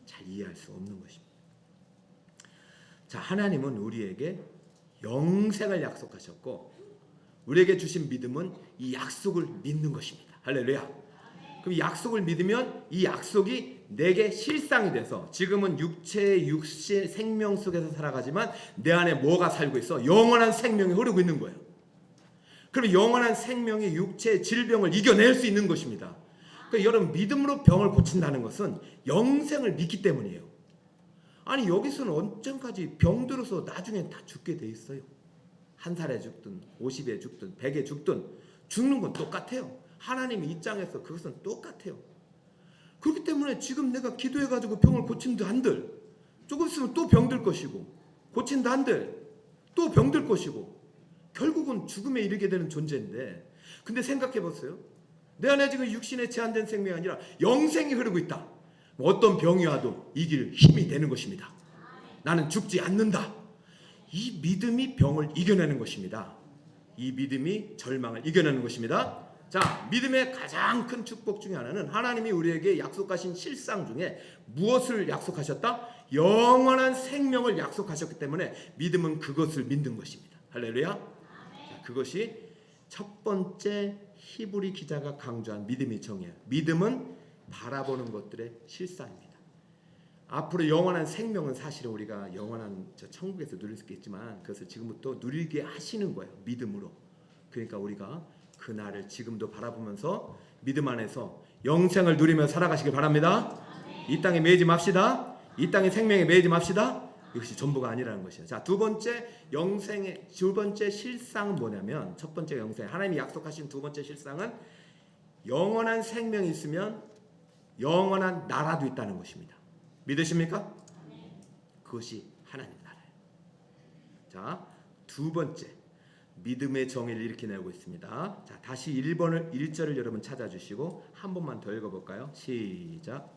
잘 이해할 수 없는 것입니다. 자, 하나님은 우리에게 영생을 약속하셨고 우리에게 주신 믿음은 이 약속을 믿는 것입니다. 할렐루야. 그럼 약속을 믿으면 이 약속이 내게 실상이 돼서 지금은 육체의 육신 생명 속에서 살아가지만 내 안에 뭐가 살고 있어? 영원한 생명이 흐르고 있는 거예요. 그럼 영원한 생명이 육체의 질병을 이겨낼 수 있는 것입니다. 그러니까 여러분 믿음으로 병을 고친다는 것은 영생을 믿기 때문이에요. 아니 여기서는 언제까지 병들어서 나중에 다 죽게 돼 있어요. 1살에 죽든 50에 죽든 100에 죽든 죽는 건 똑같아요. 하나님의 입장에서 그것은 똑같아요. 그렇기 때문에 지금 내가 기도해가지고 병을 고친다 한들 조금 있으면 또 병들 것이고 고친다 한들 또 병들 것이고 결국은 죽음에 이르게 되는 존재인데 근데 생각해보세요. 내 안에 지금 육신에 제한된 생명이 아니라 영생이 흐르고 있다. 어떤 병이 와도 이길 힘이 되는 것입니다. 나는 죽지 않는다. 이 믿음이 병을 이겨내는 것입니다. 이 믿음이 절망을 이겨내는 것입니다. 자, 믿음의 가장 큰 축복 중에 하나는 하나님이 우리에게 약속하신 실상 중에 무엇을 약속하셨다? 영원한 생명을 약속하셨기 때문에 믿음은 그것을 믿는 것입니다. 할렐루야. 자, 그것이 첫 번째 히브리 기자가 강조한 믿음의 정의예요. 믿음은 바라보는 것들의 실상입니다. 앞으로 영원한 생명은 사실은 우리가 영원한 천국에서 누릴 수 있겠지만 그것을 지금부터 누리게 하시는 거예요. 믿음으로. 그러니까 우리가 그날을 지금도 바라보면서 믿음 안에서 영생을 누리며 살아가시길 바랍니다. 이 땅에 매이지 맙시다. 이 땅의 생명에 매이지 맙시다. 이것이 전부가 아니라는 것이에요. 자, 두 번째 영생의 두 번째 실상은 뭐냐면 첫 번째 영생 하나님이 약속하신 두 번째 실상은 영원한 생명이 있으면 영원한 나라도 있다는 것입니다. 믿으십니까? 그것이 하나님 나라예요. 자, 두 번째 믿음의 정의를 이렇게 내고 있습니다. 자, 다시 1절을 여러분 찾아주시고 한 번만 더 읽어볼까요? 시작.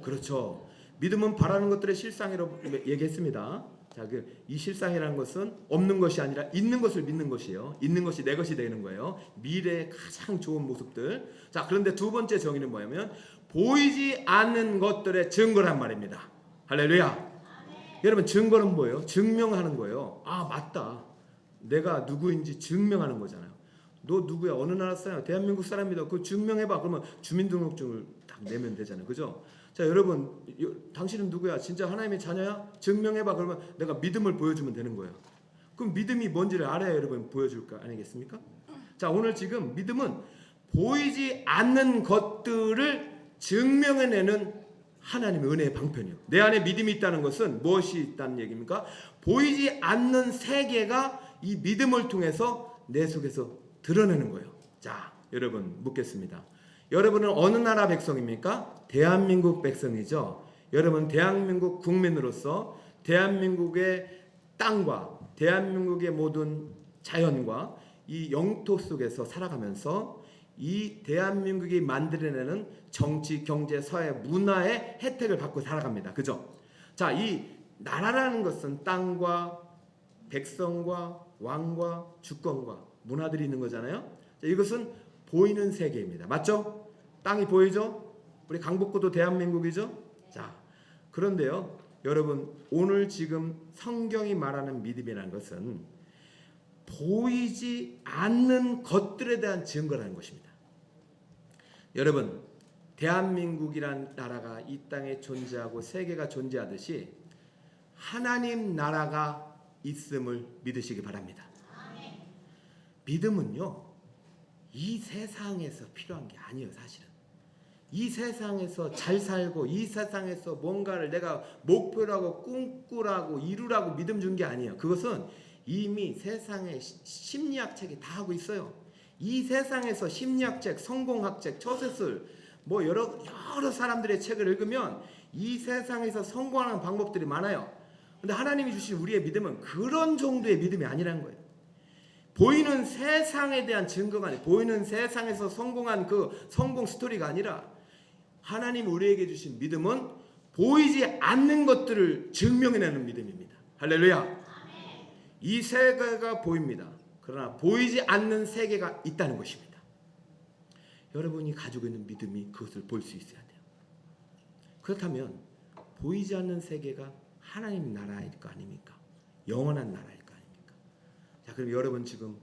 그렇죠. 믿음은 바라는 것들의 실상이라고 얘기했습니다. 자, 이 실상이라는 것은 없는 것이 아니라 있는 것을 믿는 것이에요. 있는 것이 내 것이 되는 거예요. 미래의 가장 좋은 모습들. 자, 그런데 두 번째 정의는 뭐냐면 보이지 않는 것들의 증거란 말입니다. 할렐루야. 여러분, 증거는 뭐예요? 증명하는 거예요. 아, 맞다. 내가 누구인지 증명하는 거잖아요. 너 누구야? 어느 나라 사람? 대한민국 사람이다. 그거 증명해봐. 그러면 주민등록증을 딱 내면 되잖아요. 그죠? 자, 여러분, 당신은 누구야? 진짜 하나님의 자녀야? 증명해봐. 그러면 내가 믿음을 보여주면 되는 거예요. 그럼 믿음이 뭔지를 알아야 여러분 보여줄까? 아니겠습니까? 자, 오늘 지금 믿음은 보이지 않는 것들을 증명해내는 하나님의 은혜의 방편이요. 내 안에 믿음이 있다는 것은 무엇이 있다는 얘기입니까? 보이지 않는 세계가 이 믿음을 통해서 내 속에서 드러내는 거예요. 자, 여러분 묻겠습니다. 여러분은 어느 나라 백성입니까? 대한민국 백성이죠. 여러분 대한민국 국민으로서 대한민국의 땅과 대한민국의 모든 자연과 이 영토 속에서 살아가면서 이 대한민국이 만들어내는 정치, 경제, 사회, 문화의 혜택을 받고 살아갑니다. 그죠? 자, 이 나라라는 것은 땅과 백성과 왕과 주권과 문화들이 있는 거잖아요. 자, 이것은 보이는 세계입니다. 맞죠? 땅이 보이죠? 우리 강북구도 대한민국이죠? 자, 그런데요, 여러분, 오늘 지금 성경이 말하는 믿음이라는 것은 보이지 않는 것들에 대한 증거라는 것입니다. 여러분, 대한민국이란 나라가 이 땅에 존재하고 세계가 존재하듯이 하나님 나라가 있음을 믿으시기 바랍니다. 믿음은요, 이 세상에서 필요한 게 아니에요. 사실은 이 세상에서 잘 살고 이 세상에서 뭔가를 내가 목표라고 꿈꾸라고 이루라고 믿음 준 게 아니에요. 그것은 이미 세상에 심리학책이 다 하고 있어요. 이 세상에서 심리학책, 성공학책, 처세술 뭐 여러 사람들의 책을 읽으면 이 세상에서 성공하는 방법들이 많아요. 근데 하나님이 주신 우리의 믿음은 그런 정도의 믿음이 아니라는 거예요. 보이는 세상에 대한 증거가 아니에요. 보이는 세상에서 성공한 그 성공 스토리가 아니라 하나님이 우리에게 주신 믿음은 보이지 않는 것들을 증명해내는 믿음입니다. 할렐루야. 이 세계가 보입니다. 그러나 보이지 않는 세계가 있다는 것입니다. 여러분이 가지고 있는 믿음이 그것을 볼 수 있어야 돼요. 그렇다면 보이지 않는 세계가 하나님 나라일 거 아닙니까? 영원한 나라일 거 아닙니까? 자, 그럼 여러분 지금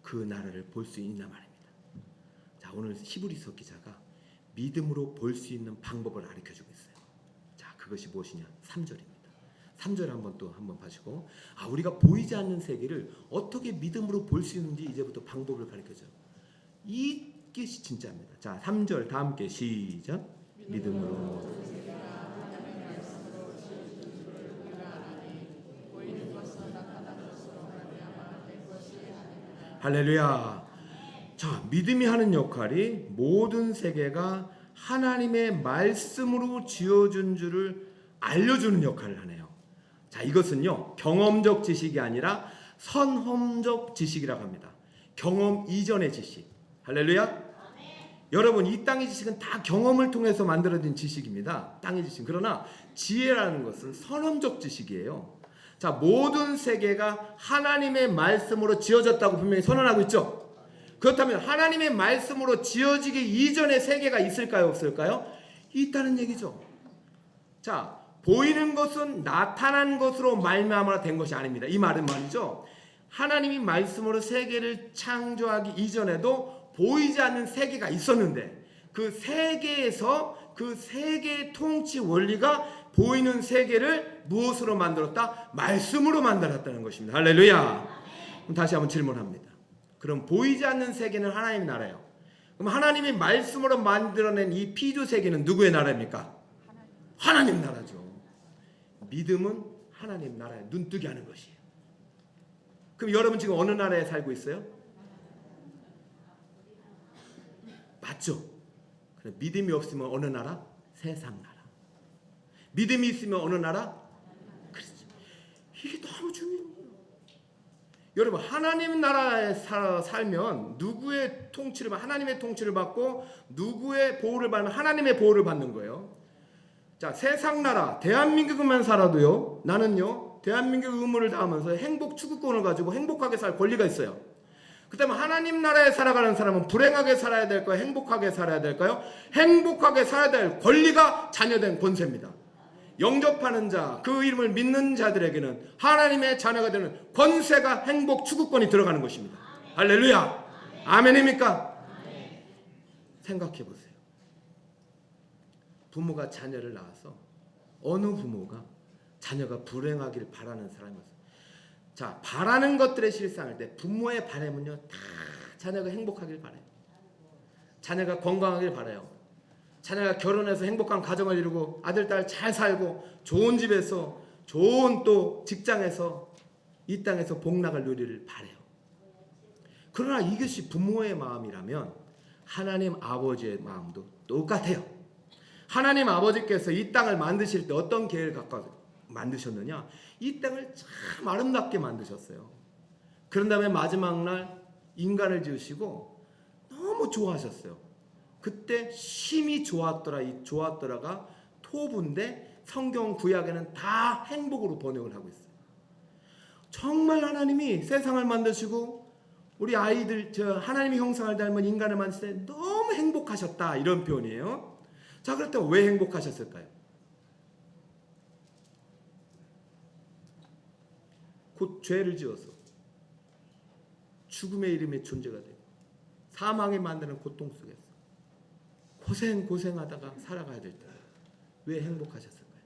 그 나라를 볼 수 있냐 말입니다. 자, 오늘 히브리서 기자가 믿음으로 볼 수 있는 방법을 가르쳐주고 있어요. 자, 그것이 무엇이냐? 3절입니다. 3절 한번 봐주고, 우리가 보이지 않는 세계를 어떻게 믿음으로 볼 수 있는지 이제부터 방법을 가르쳐줘요. 이게 진짜입니다. 자, 3절 다 함께 시작. 믿음으로 할렐루야. 자, 믿음이 하는 역할이 모든 세계가 하나님의 말씀으로 지어준 줄을 알려주는 역할을 하네요. 자, 이것은요, 경험적 지식이 아니라 선험적 지식이라고 합니다. 경험 이전의 지식. 할렐루야. 여러분, 이 땅의 지식은 다 경험을 통해서 만들어진 지식입니다. 땅의 지식. 그러나 지혜라는 것은 선험적 지식이에요. 자, 모든 세계가 하나님의 말씀으로 지어졌다고 분명히 선언하고 있죠. 그렇다면 하나님의 말씀으로 지어지기 이전의 세계가 있을까요, 없을까요? 있다는 얘기죠. 자, 보이는 것은 나타난 것으로 말미암아 된 것이 아닙니다. 이 말은 말이죠, 하나님이 말씀으로 세계를 창조하기 이전에도 보이지 않는 세계가 있었는데 그 세계에서 그 세계의 통치 원리가 보이는 세계를 무엇으로 만들었다? 말씀으로 만들었다는 것입니다. 할렐루야. 그럼 다시 한번 질문합니다. 그럼 보이지 않는 세계는 하나님 나라예요. 그럼 하나님이 말씀으로 만들어낸 이 피조 세계는 누구의 나라입니까? 하나님 나라죠. 믿음은 하나님 나라에 눈뜨게 하는 것이에요. 그럼 여러분 지금 어느 나라에 살고 있어요? 맞죠? 그럼 믿음이 없으면 어느 나라? 세상 나라. 믿음이 있으면 어느 나라? 그렇죠. 이게 너무 중요해요. 여러분, 하나님 나라에 살면 누구의 통치를 하나님의 통치를 받고 누구의 보호를 받으면 하나님의 보호를 받는 거예요. 자, 세상 나라 대한민국만 살아도요, 나는요 대한민국 의무를 다하면서 행복 추구권을 가지고 행복하게 살 권리가 있어요. 그다음에 하나님 나라에 살아가는 사람은 불행하게 살아야 될까요? 행복하게 살아야 될까요? 행복하게 살아야 될 권리가 자녀된 권세입니다. 영접하는 자, 그 이름을 믿는 자들에게는 하나님의 자녀가 되는 권세가 행복 추구권이 들어가는 것입니다. 할렐루야. 아멘입니까? 생각해 보세요. 부모가 자녀를 낳아서 어느 부모가 자녀가 불행하기를 바라는 사람이 없어요. 자, 바라는 것들의 실상일 때 부모의 바람은요 다 자녀가 행복하길 바라요. 자녀가 건강하길 바라요. 자녀가 결혼해서 행복한 가정을 이루고 아들 딸 잘 살고 좋은 집에서 좋은 또 직장에서 이 땅에서 복락을 누리를 바라요. 그러나 이것이 부모의 마음이라면 하나님 아버지의 마음도 똑같아요. 하나님 아버지께서 이 땅을 만드실 때 어떤 계획을 갖고 만드셨느냐? 이 땅을 참 아름답게 만드셨어요. 그런 다음에 마지막 날 인간을 지으시고 너무 좋아하셨어요. 그때 심히 좋았더라. 이 좋았더라가 토부인데 성경 구약에는 다 행복으로 번역을 하고 있어요. 정말 하나님이 세상을 만드시고 우리 아이들 하나님의 형상을 닮은 인간을 만드실 때 너무 행복하셨다 이런 표현이에요. 자, 그렇다면 왜 행복하셨을까요? 곧 죄를 지어서 죽음의 이름의 존재가 되고 사망에 만드는 고통 속에서 고생하다가 살아가야 될 때 왜 행복하셨을까요?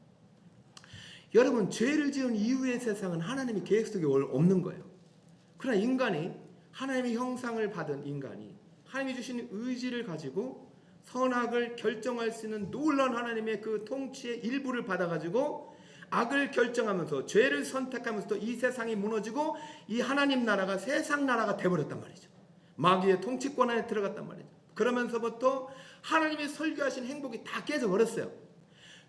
여러분, 죄를 지은 이후의 세상은 하나님의 계획 속에 없는 거예요. 그러나 인간이 하나님의 형상을 받은 인간이 하나님이 주신 의지를 가지고 선악을 결정할 수 있는 놀라운 하나님의 그 통치의 일부를 받아가지고 악을 결정하면서 죄를 선택하면서 이 세상이 무너지고 이 하나님 나라가 세상 나라가 돼버렸단 말이죠. 마귀의 통치권 안에 들어갔단 말이죠. 그러면서부터 하나님이 설계하신 행복이 다 깨져버렸어요.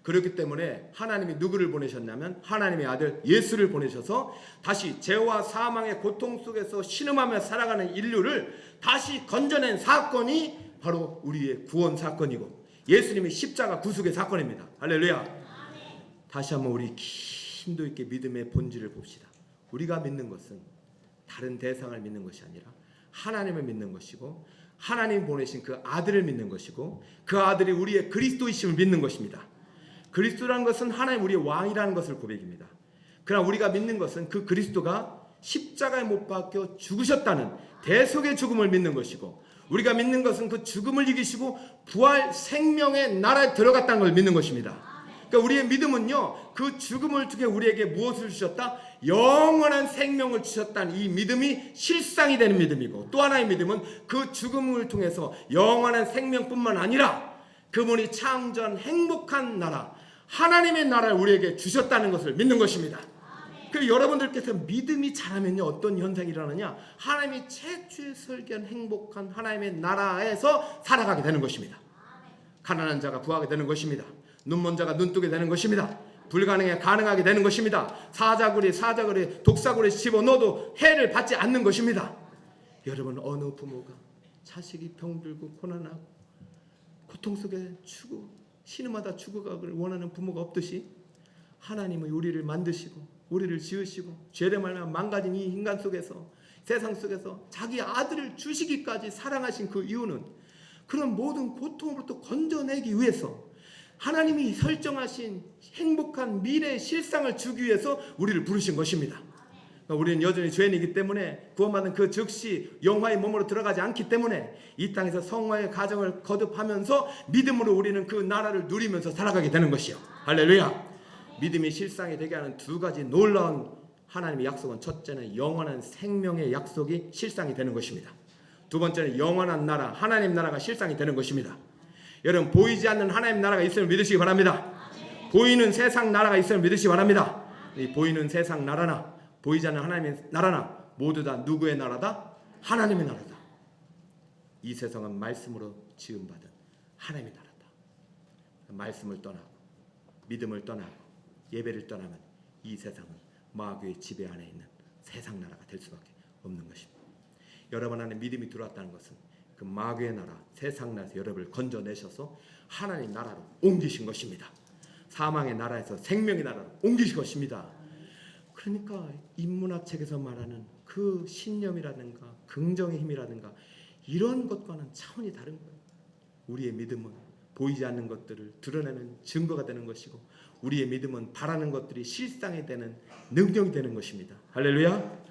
그렇기 때문에 하나님이 누구를 보내셨냐면 하나님의 아들 예수를 보내셔서 다시 죄와 사망의 고통 속에서 신음하며 살아가는 인류를 다시 건져낸 사건이 바로 우리의 구원 사건이고 예수님의 십자가 구속의 사건입니다. 할렐루야. 다시 한번 우리 심도 있게 믿음의 본질을 봅시다. 우리가 믿는 것은 다른 대상을 믿는 것이 아니라 하나님을 믿는 것이고 하나님 보내신 그 아들을 믿는 것이고 그 아들이 우리의 그리스도이심을 믿는 것입니다. 그리스도라는 것은 하나님 우리의 왕이라는 것을 고백입니다. 그러나 우리가 믿는 것은 그 그리스도가 십자가에 못 박혀 죽으셨다는 대속의 죽음을 믿는 것이고 우리가 믿는 것은 그 죽음을 이기시고 부활 생명의 나라에 들어갔다는 걸 믿는 것입니다. 그러니까 우리의 믿음은요, 그 죽음을 통해 우리에게 무엇을 주셨다? 영원한 생명을 주셨다는 이 믿음이 실상이 되는 믿음이고 또 하나의 믿음은 그 죽음을 통해서 영원한 생명뿐만 아니라 그분이 창조한 행복한 나라 하나님의 나라를 우리에게 주셨다는 것을 믿는 것입니다. 그리고 여러분들께서 믿음이 자라면요 어떤 현상이 일어나냐? 하나님이 최초에 설계한 행복한 하나님의 나라에서 살아가게 되는 것입니다. 가난한 자가 부하게 되는 것입니다. 눈먼 자가 눈뜨게 되는 것입니다. 불가능에 가능하게 되는 것입니다. 사자구리 독사구리 집어넣어도 해를 받지 않는 것입니다. 여러분, 어느 부모가 자식이 병들고 고난하고 고통 속에 신음하다 죽어가기를 원하는 부모가 없듯이 하나님은 우리를 만드시고 우리를 지으시고 죄를 말며 망가진 이 인간 속에서 세상 속에서 자기 아들을 주시기까지 사랑하신 그 이유는 그런 모든 고통으로부터 건져내기 위해서 하나님이 설정하신 행복한 미래의 실상을 주기 위해서 우리를 부르신 것입니다. 우리는 여전히 죄인이기 때문에 구원받은 그 즉시 영화의 몸으로 들어가지 않기 때문에 이 땅에서 성화의 가정을 거듭하면서 믿음으로 우리는 그 나라를 누리면서 살아가게 되는 것이요. 할렐루야. 믿음이 실상이 되게 하는 두 가지 놀라운 하나님의 약속은 첫째는 영원한 생명의 약속이 실상이 되는 것입니다. 두 번째는 영원한 나라 하나님 나라가 실상이 되는 것입니다. 여러분, 보이지 않는 하나님 나라가 있음을 믿으시기 바랍니다. 보이는 세상 나라가 있음을 믿으시기 바랍니다. 이 보이는 세상 나라나 보이지 않는 하나님의 나라나 모두 다 누구의 나라다? 하나님의 나라다. 이 세상은 말씀으로 지음받은 하나님의 나라다. 말씀을 떠나고 믿음을 떠나고 예배를 떠나면 이 세상은 마귀의 지배 안에 있는 세상 나라가 될 수밖에 없는 것입니다. 여러분 안에 믿음이 들어왔다는 것은 그 마귀의 나라 세상 나라에서 여러분을 건져내셔서 하나님 나라로 옮기신 것입니다. 사망의 나라에서 생명의 나라로 옮기실 것입니다. 그러니까 인문학 책에서 말하는 그 신념이라든가 긍정의 힘이라든가 이런 것과는 차원이 다른 거예요. 우리의 믿음은 보이지 않는 것들을 드러내는 증거가 되는 것이고 우리의 믿음은 바라는 것들이 실상이 되는 능력이 되는 것입니다. 할렐루야.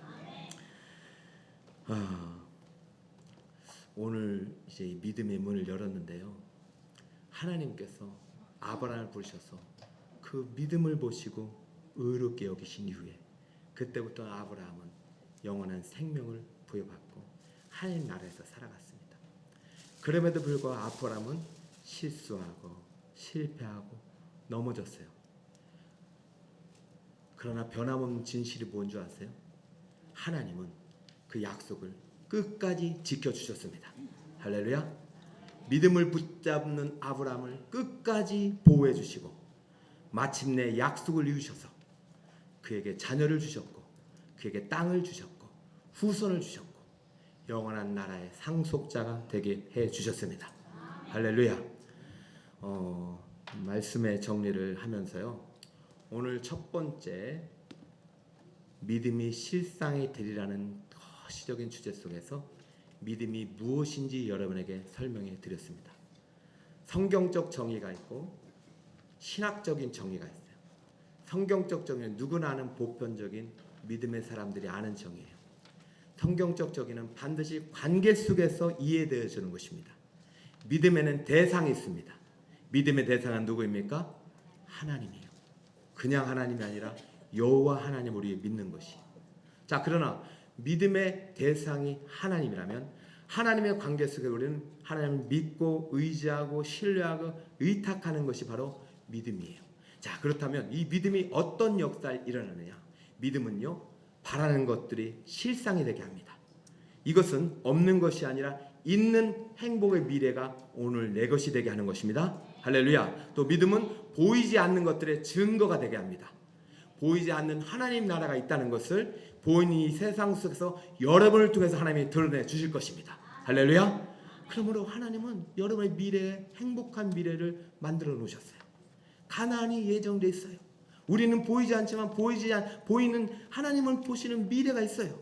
오늘 이제 믿음의 문을 열었는데요. 하나님께서 아브라함을 부르셔서 그 믿음을 보시고 의롭게 여기신 이후에 그때부터 아브라함은 영원한 생명을 부여받고 하나님 나라에서 살아갔습니다. 그럼에도 불구하고 아브라함은 실수하고 실패하고 넘어졌어요. 그러나 변함없는 진실이 뭔 줄 아세요? 하나님은 그 약속을 끝까지 지켜주셨습니다. 할렐루야. 믿음을 붙잡는 아브라함을 끝까지 보호해 주시고 마침내 약속을 이루셔서 그에게 자녀를 주셨고 그에게 땅을 주셨고 후손을 주셨고 영원한 나라의 상속자가 되게 해 주셨습니다. 할렐루야. 말씀의 정리를 하면서요. 오늘 첫 번째 믿음이 실상이 되리라는 거시적인 주제 속에서 믿음이 무엇인지 여러분에게 설명해 드렸습니다. 성경적 정의가 있고 신학적인 정의가 있어요. 성경적 정의는 누구나 아는 보편적인 믿음의 사람들이 아는 정의예요. 성경적 정의는 반드시 관계 속에서 이해되어지는 것입니다. 믿음에는 대상이 있습니다. 믿음의 대상은 누구입니까? 하나님이에요. 그냥 하나님이 아니라 여호와 하나님 우리 믿는 것이. 자, 그러나 믿음의 대상이 하나님이라면 하나님의 관계 속에 우리는 하나님을 믿고 의지하고 신뢰하고 의탁하는 것이 바로 믿음이에요. 자, 그렇다면 이 믿음이 어떤 역사에 일어나느냐? 믿음은요, 바라는 것들이 실상이 되게 합니다. 이것은 없는 것이 아니라 있는 행복의 미래가 오늘 내 것이 되게 하는 것입니다. 할렐루야. 또 믿음은 보이지 않는 것들의 증거가 되게 합니다. 보이지 않는 하나님 나라가 있다는 것을 보이는 이 세상 속에서 여러분을 통해서 하나님이 드러내 주실 것입니다. 할렐루야. 그러므로 하나님은 여러분의 미래에 행복한 미래를 만들어 놓으셨어요. 가나안이 예정돼 있어요. 우리는 보이지 않지만 보이는 하나님은 보시는 미래가 있어요.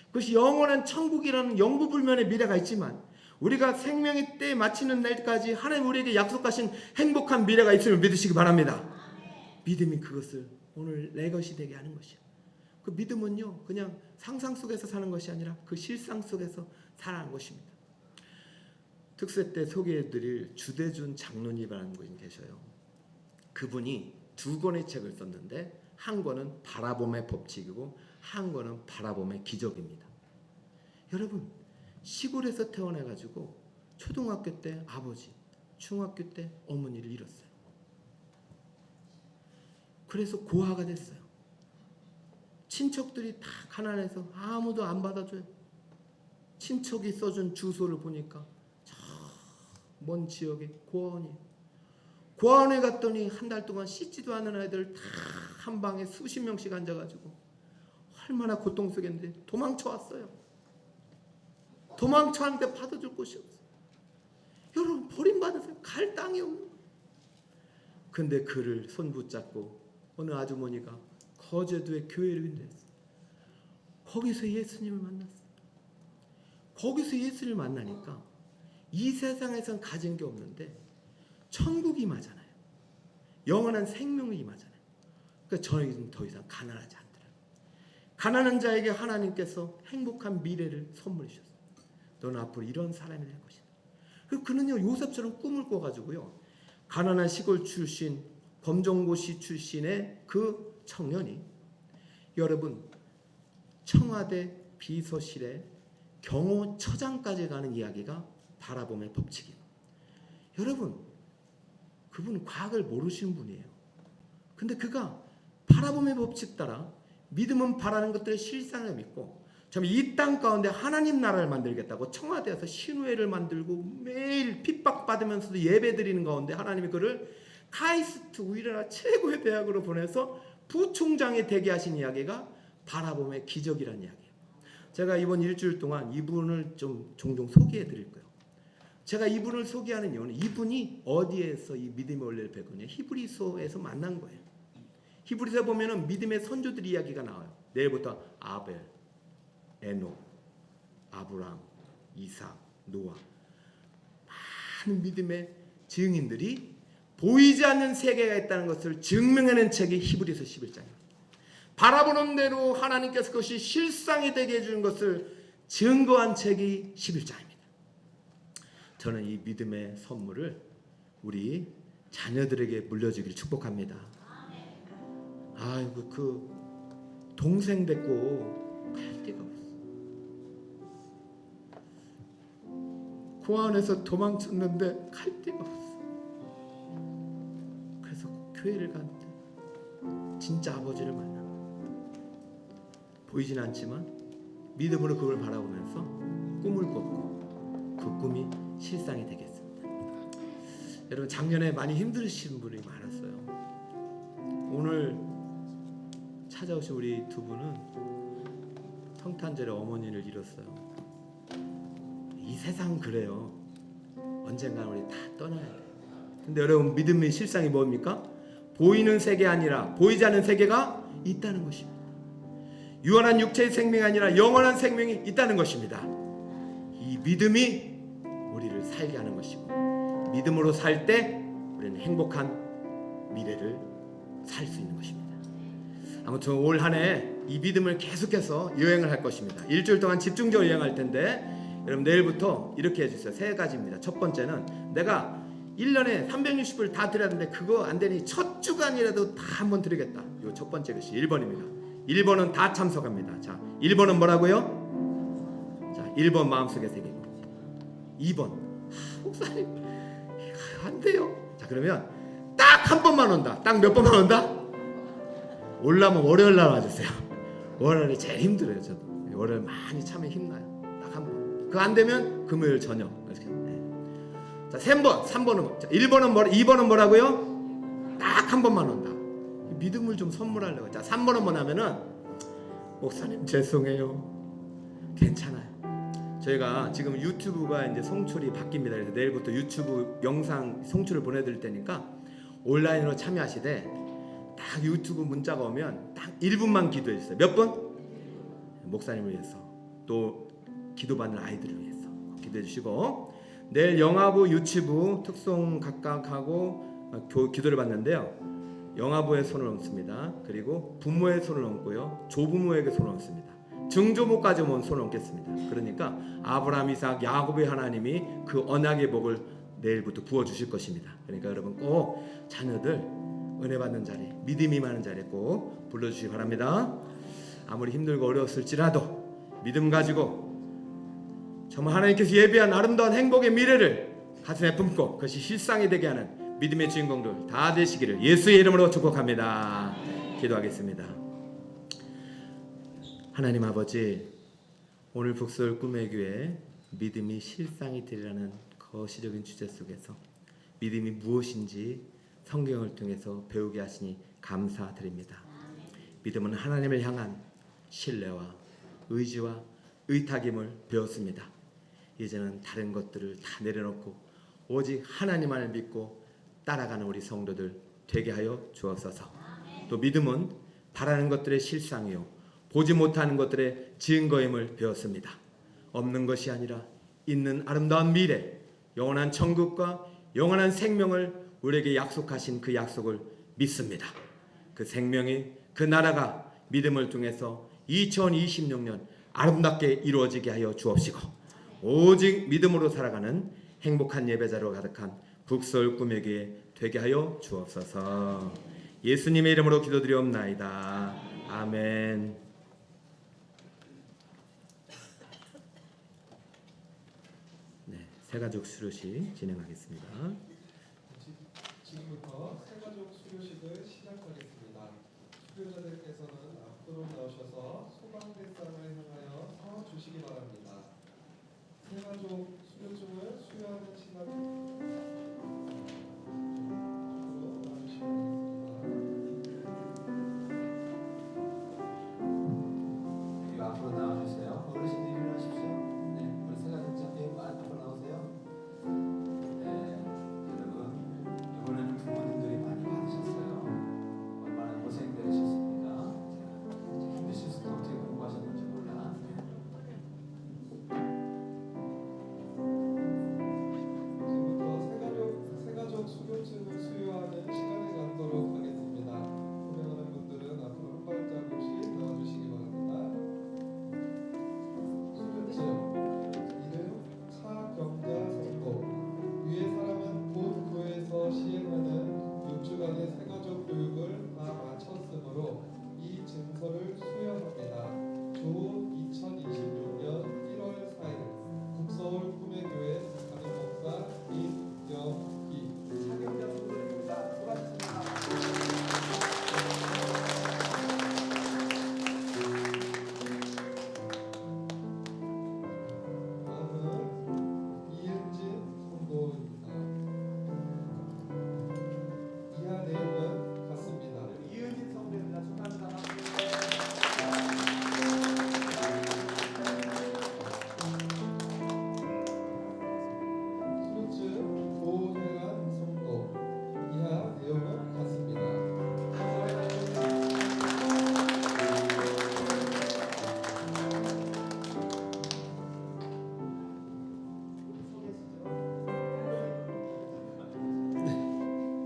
그것이 영원한 천국이라는 영구불면의 미래가 있지만 우리가 생명의 때 마치는 날까지 하나님 우리에게 약속하신 행복한 미래가 있음을 믿으시기 바랍니다. 믿음이 그것을 오늘 내 것이 되게 하는 것이요. 그 믿음은요, 그냥 상상 속에서 사는 것이 아니라 그 실상 속에서 살아가는 것입니다. 특세 때 소개해드릴 주대준 장로님이라는 분이 계셔요. 그분이 두 권의 책을 썼는데 한 권은 바라봄의 법칙이고 한 권은 바라봄의 기적입니다. 여러분, 시골에서 태어나가지고 초등학교 때 아버지, 중학교 때 어머니를 잃었어요. 그래서 고아가 됐어요. 친척들이 다 가난해서 아무도 안 받아줘요. 친척이 써준 주소를 보니까 저 먼 지역에 고아원이에요. 고아원에 갔더니 한 달 동안 씻지도 않은 아이들 다 한 방에 수십 명씩 앉아가지고 얼마나 고통 속인데 도망쳐 왔어요. 도망쳐 왔는데 받아줄 곳이 없어요. 여러분, 버림받으세요. 갈 땅이 없는 거예요. 근데 그를 손 붙잡고 어느 아주머니가 거제도의 교회를 인도했어요. 거기서 예수님을 만났어요. 거기서 예수님을 만나니까 이 세상에선 가진 게 없는데 천국이 임하잖아요. 영원한 생명이 임하잖아요. 그러니까 저희는 더 이상 가난하지 않더라고요. 가난한 자에게 하나님께서 행복한 미래를 선물해 주셨어요. 너는 앞으로 이런 사람이 될 것이다. 그리고 그는요, 요셉처럼 꿈을 꿔가지고요, 가난한 시골 출신, 범정고시 출신의 그 청년이 여러분 청와대 비서실에 경호처장까지 가는 이야기가 바라봄의 법칙이에요. 여러분, 그분은 과학을 모르시는 분이에요. 근데 그가 바라봄의 법칙 따라 믿음은 바라는 것들의 실상을 믿고 이 땅 가운데 하나님 나라를 만들겠다고 청와대에서 신우회를 만들고 매일 핍박받으면서도 예배드리는 가운데 하나님이 그를 카이스트 우리나라 최고의 대학으로 보내서 부총장이 되게 하신 이야기가 바라봄의 기적이라는 이야기예요. 제가 이번 일주일 동안 이분을 좀 종종 소개해 드릴 거예요. 제가 이분을 소개하는 이유는 이분이 어디에서 이 믿음의 원리를 배웠냐? 히브리서에서 만난 거예요. 히브리서 보면은 믿음의 선조들 이야기가 나와요. 내일부터 아벨, 에녹, 아브라함, 이삭, 노아, 많은 믿음의 증인들이 보이지 않는 세계가 있다는 것을 증명하는 책이 히브리서 11장입니다. 바라보는 대로 하나님께서 그것이 실상이 되게 해주는 것을 증거한 책이 11장입니다. 저는 이 믿음의 선물을 우리 자녀들에게 물려주기를 축복합니다. 아이고, 그 동생 뵙고 갈 데가 없어. 고아원에서 도망쳤는데 갈 데가 없어. 그래서 교회를 갔는데 진짜 아버지를 만나. 보이진 않지만 믿음으로 그걸 바라보면서 꿈을 꿨고 그 꿈이 실상이 되겠습니다. 여러분, 작년에 많이 힘드신 분이 많았어요. 오늘 찾아오신 우리 두 분은 성탄절에 어머니를 잃었어요. 이 세상 그래요. 언젠가 우리 다 떠나야 돼요. 근데 여러분, 믿음의 실상이 뭡니까? 보이는 세계 아니라 보이지 않는 세계가 있다는 것입니다. 유한한 육체의 생명이 아니라 영원한 생명이 있다는 것입니다. 이 믿음이 우리를 살게 하는 것이고, 믿음으로 살 때 우리는 행복한 미래를 살 수 있는 것입니다. 아무튼 올 한 해 이 믿음을 계속해서 여행을 할 것입니다. 일주일 동안 집중적으로 여행할 텐데, 여러분 내일부터 이렇게 해주세요. 세 가지입니다. 첫 번째는 내가 1년에 360을 다 드려야 되는데 그거 안 되니 첫 주간이라도 다 한번 드리겠다. 요 첫 번째 것이 1번입니다. 1번은 다 참석합니다. 자, 1번은 뭐라고요? 자, 1번 마음속에 새기고, 2번 목사님 안 돼요. 자, 그러면 딱 한 번만 온다. 딱 몇 번만 온다? 올라면 월요일 날 와주세요. 월요일이 제일 힘들어요. 저도 월요일 많이 참여 힘나요. 딱 한 번. 그거 안 되면 금요일 저녁 이렇게. 자, 3번은 자, 1번은 뭐, 2번은 뭐라고요? 딱 한 번만 온다. 믿음을 좀 선물하려고. 자, 3번은 뭐냐면은 목사님 죄송해요. 괜찮아요. 저희가 지금 유튜브가 이제 송출이 바뀝니다. 그래서 내일부터 유튜브 영상 송출을 보내드릴 테니까 온라인으로 참여하시되 딱 유튜브 문자가 오면 딱 1분만 기도해 주세요. 몇 분? 목사님을 위해서, 또 기도받는 아이들을 위해서 기도해 주시고, 내일 영화부, 유치부 특송 각각 하고 기도를 받는데요. 영아부의 손을 얹습니다. 그리고 부모의 손을 얹고요. 조부모에게 손을 얹습니다. 증조모까지 손을 얹겠습니다. 그러니까 아브라함, 이삭, 야곱의 하나님이 그 언약의 복을 내일부터 부어주실 것입니다. 그러니까 여러분 꼭 자녀들 은혜 받는 자리, 믿음이 많은 자리에 꼭 불러주시기 바랍니다. 아무리 힘들고 어려웠을지라도 믿음 가지고 정말 하나님께서 예비한 아름다운 행복의 미래를 가슴에 품고 그것이 실상이 되게 하는 믿음의 주인공들 다 되시기를 예수의 이름으로 축복합니다. 기도하겠습니다. 하나님 아버지, 오늘 북서울 꿈의 교회 믿음이 실상이 되리라는 거시적인 주제 속에서 믿음이 무엇인지 성경을 통해서 배우게 하시니 감사드립니다. 믿음은 하나님을 향한 신뢰와 의지와 의탁임을 배웠습니다. 이제는 다른 것들을 다 내려놓고 오직 하나님만을 믿고 따라가는 우리 성도들 되게 하여 주옵소서. 또 믿음은 바라는 것들의 실상이요 보지 못하는 것들의 증거임을 배웠습니다. 없는 것이 아니라 있는 아름다운 미래, 영원한 천국과 영원한 생명을 우리에게 약속하신 그 약속을 믿습니다. 그 생명이, 그 나라가 믿음을 통해서 2026년 아름답게 이루어지게 하여 주옵시고, 오직 믿음으로 살아가는 행복한 예배자로 가득한 북서울 꿈의 교회 되게 하여 주옵소서. 예수님의 이름으로 기도드리옵나이다. 아멘. 네, 새가족 수료식 진행하겠습니다. 지금부터 새가족 수료식을 시작하겠습니다. 수료자들께서는 앞으로 나오셔서 소방대상을 향하여 서 주시기 바랍니다. 새가족 수료증을 수여하는 시간 앞으로 나와주세요. 어르신들 일어나십시오. 네, 우리 새가족자 앞으로 나오세요.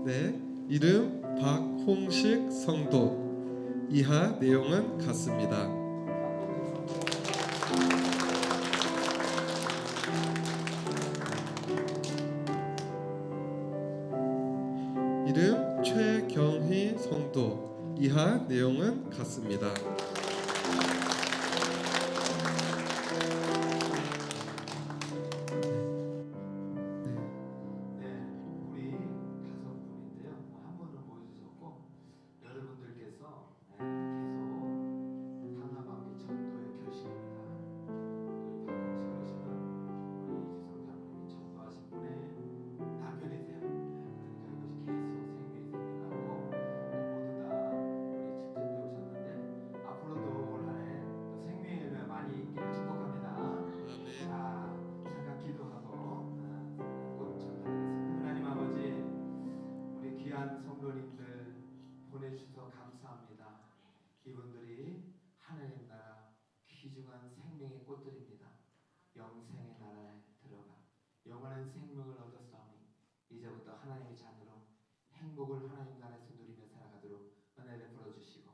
네, 이름 박홍식 성도. 이하 내용은 같습니다. 이름 최경희 성도. 이하 내용은 같습니다. 네, 우리 5분인데요. 한 분은 모여주셨고 여러분들께서 계속 하나밖에 전도의 결심입니다. 우리 박홍식 그러시면 우리 이지성 장로님이 전도하신 분의 남편이세요. 그러니까 이것이 계속 생명이 생겨나고 모두 다 우리 축제때 오셨는데 앞으로도 올 한해 생명의 열매 많이 있기를 축복합니다. 자, 잠깐 기도하고 꽃 전달하겠습니다. 하나님 아버지, 우리 귀한 성도님들 보내주셔서 감사합니다. 이분들이 하나님 나라 귀중한 생명의 꽃들입니다. 영생의 나라에 들어가 영원한 생명을 얻었사오니 이제부터 하나님의 자녀로 행복을 하나님 나라에서 누리며 살아가도록 은혜를 풀어주시고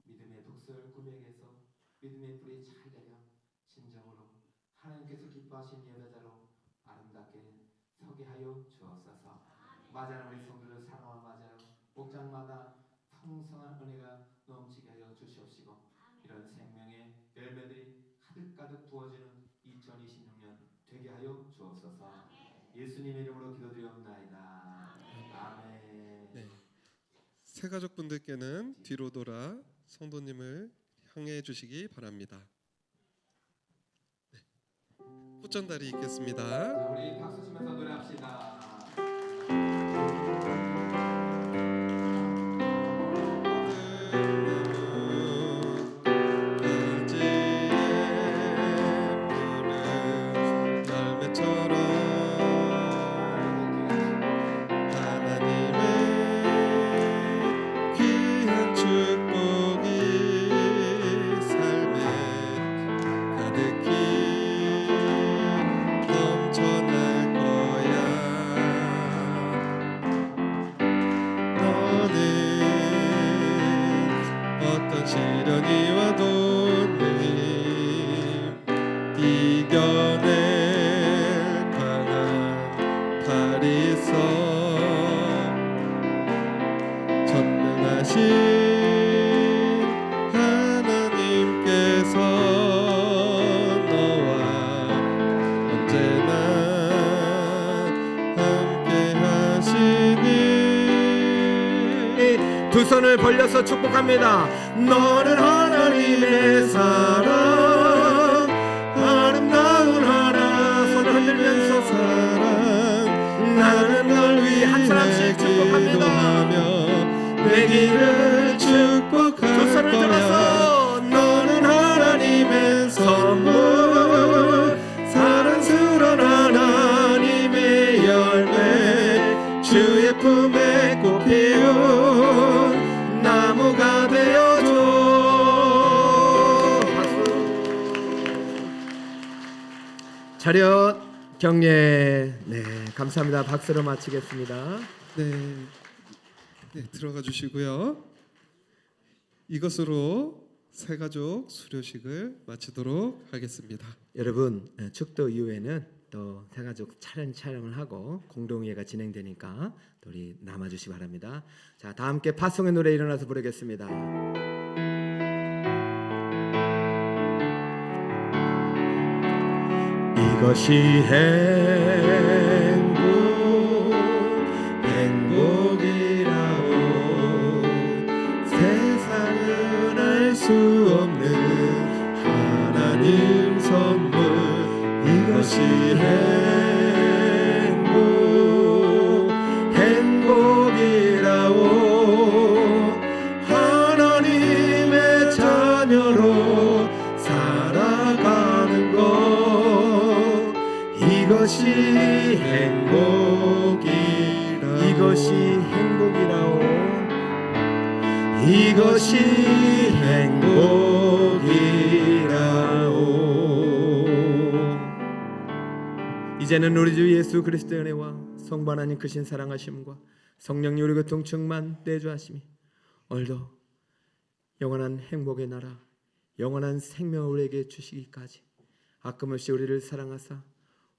믿음의 독설 구맥에서 믿음의 뿌리 잘 내려 진정으로 하나님께서 기뻐하신 예배자로 아름답게 서게 하여 주옵소서. 맞아요, 우리 성도들 사랑을 맞아요. 목장마다 풍성한 은혜가 넘치게 하여 주시옵시고 이런 생명의 열매들이 가득가득 부어지는 2026년 되게 하여 주옵소서. 예수님의 이름으로 기도드리옵나이다. 아멘. 네. 새 가족분들께는 뒤로 돌아 성도님을 향해 주시기 바랍니다. 네. 꽃전달이 있겠습니다. 자, 우리 박수 치면서 노래합시다. 시련이 와도 이겨낼 강한 팔이 있어. 전능하신 하나님께서 너와 언제나 함께 하시니. 두 손을 벌려서 축복합니다. 너는 하나님의 사랑, 아름다운 하나. 손을 흔들면서 사랑, 나는 널 위해 한 사람씩 축복합니다. 내 길을 축복할 두 손을 거야. 들어서 너는 하나님의 선물, 사랑스러운 하나님의 열매, 주의 품에 꽃 피운 나무가 되어줘. 차렷 경례. 네, 감사합니다. 박수로 마치겠습니다. 네, 들어가 주시고요. 이것으로 새가족 수료식을 마치도록 하겠습니다. 여러분, 축도 이후에는 또 새가족 촬영을 하고 공동회가 진행되니까 또 우리 남아주시 기 바랍니다. 자, 다 함께 파송의 노래 일어나서 부르겠습니다. 이것이 행복이라오. 세상은 알 수 없는 하나님 선물. 이것이 행복이라오. 하나님의 자녀로 살아가는 것. 이것이 행복이라오. 이것이 행복이라오. 이제는 우리 주 예수 그리스도의 은혜와 성부 하나님 크신 사랑하심과 성령님 우리 교통 충만 내주하심이 오늘도 영원한 행복의 나라 영원한 생명을 우리에게 주시기까지 아낌없이 우리를 사랑하사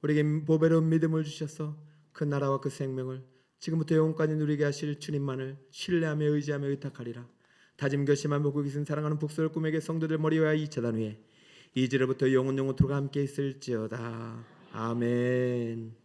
우리에게 보배로운 믿음을 주셔서 그 나라와 그 생명을 지금부터 영원까지 누리게 하실 주님만을 신뢰하며 의지하며 의탁하리라. 다짐 결심한 목고 계신 사랑하는 북설 꿈에게 성도들 머리와 이차단 위에 이제로부터 영원토록 함께 있을지어다. 아멘.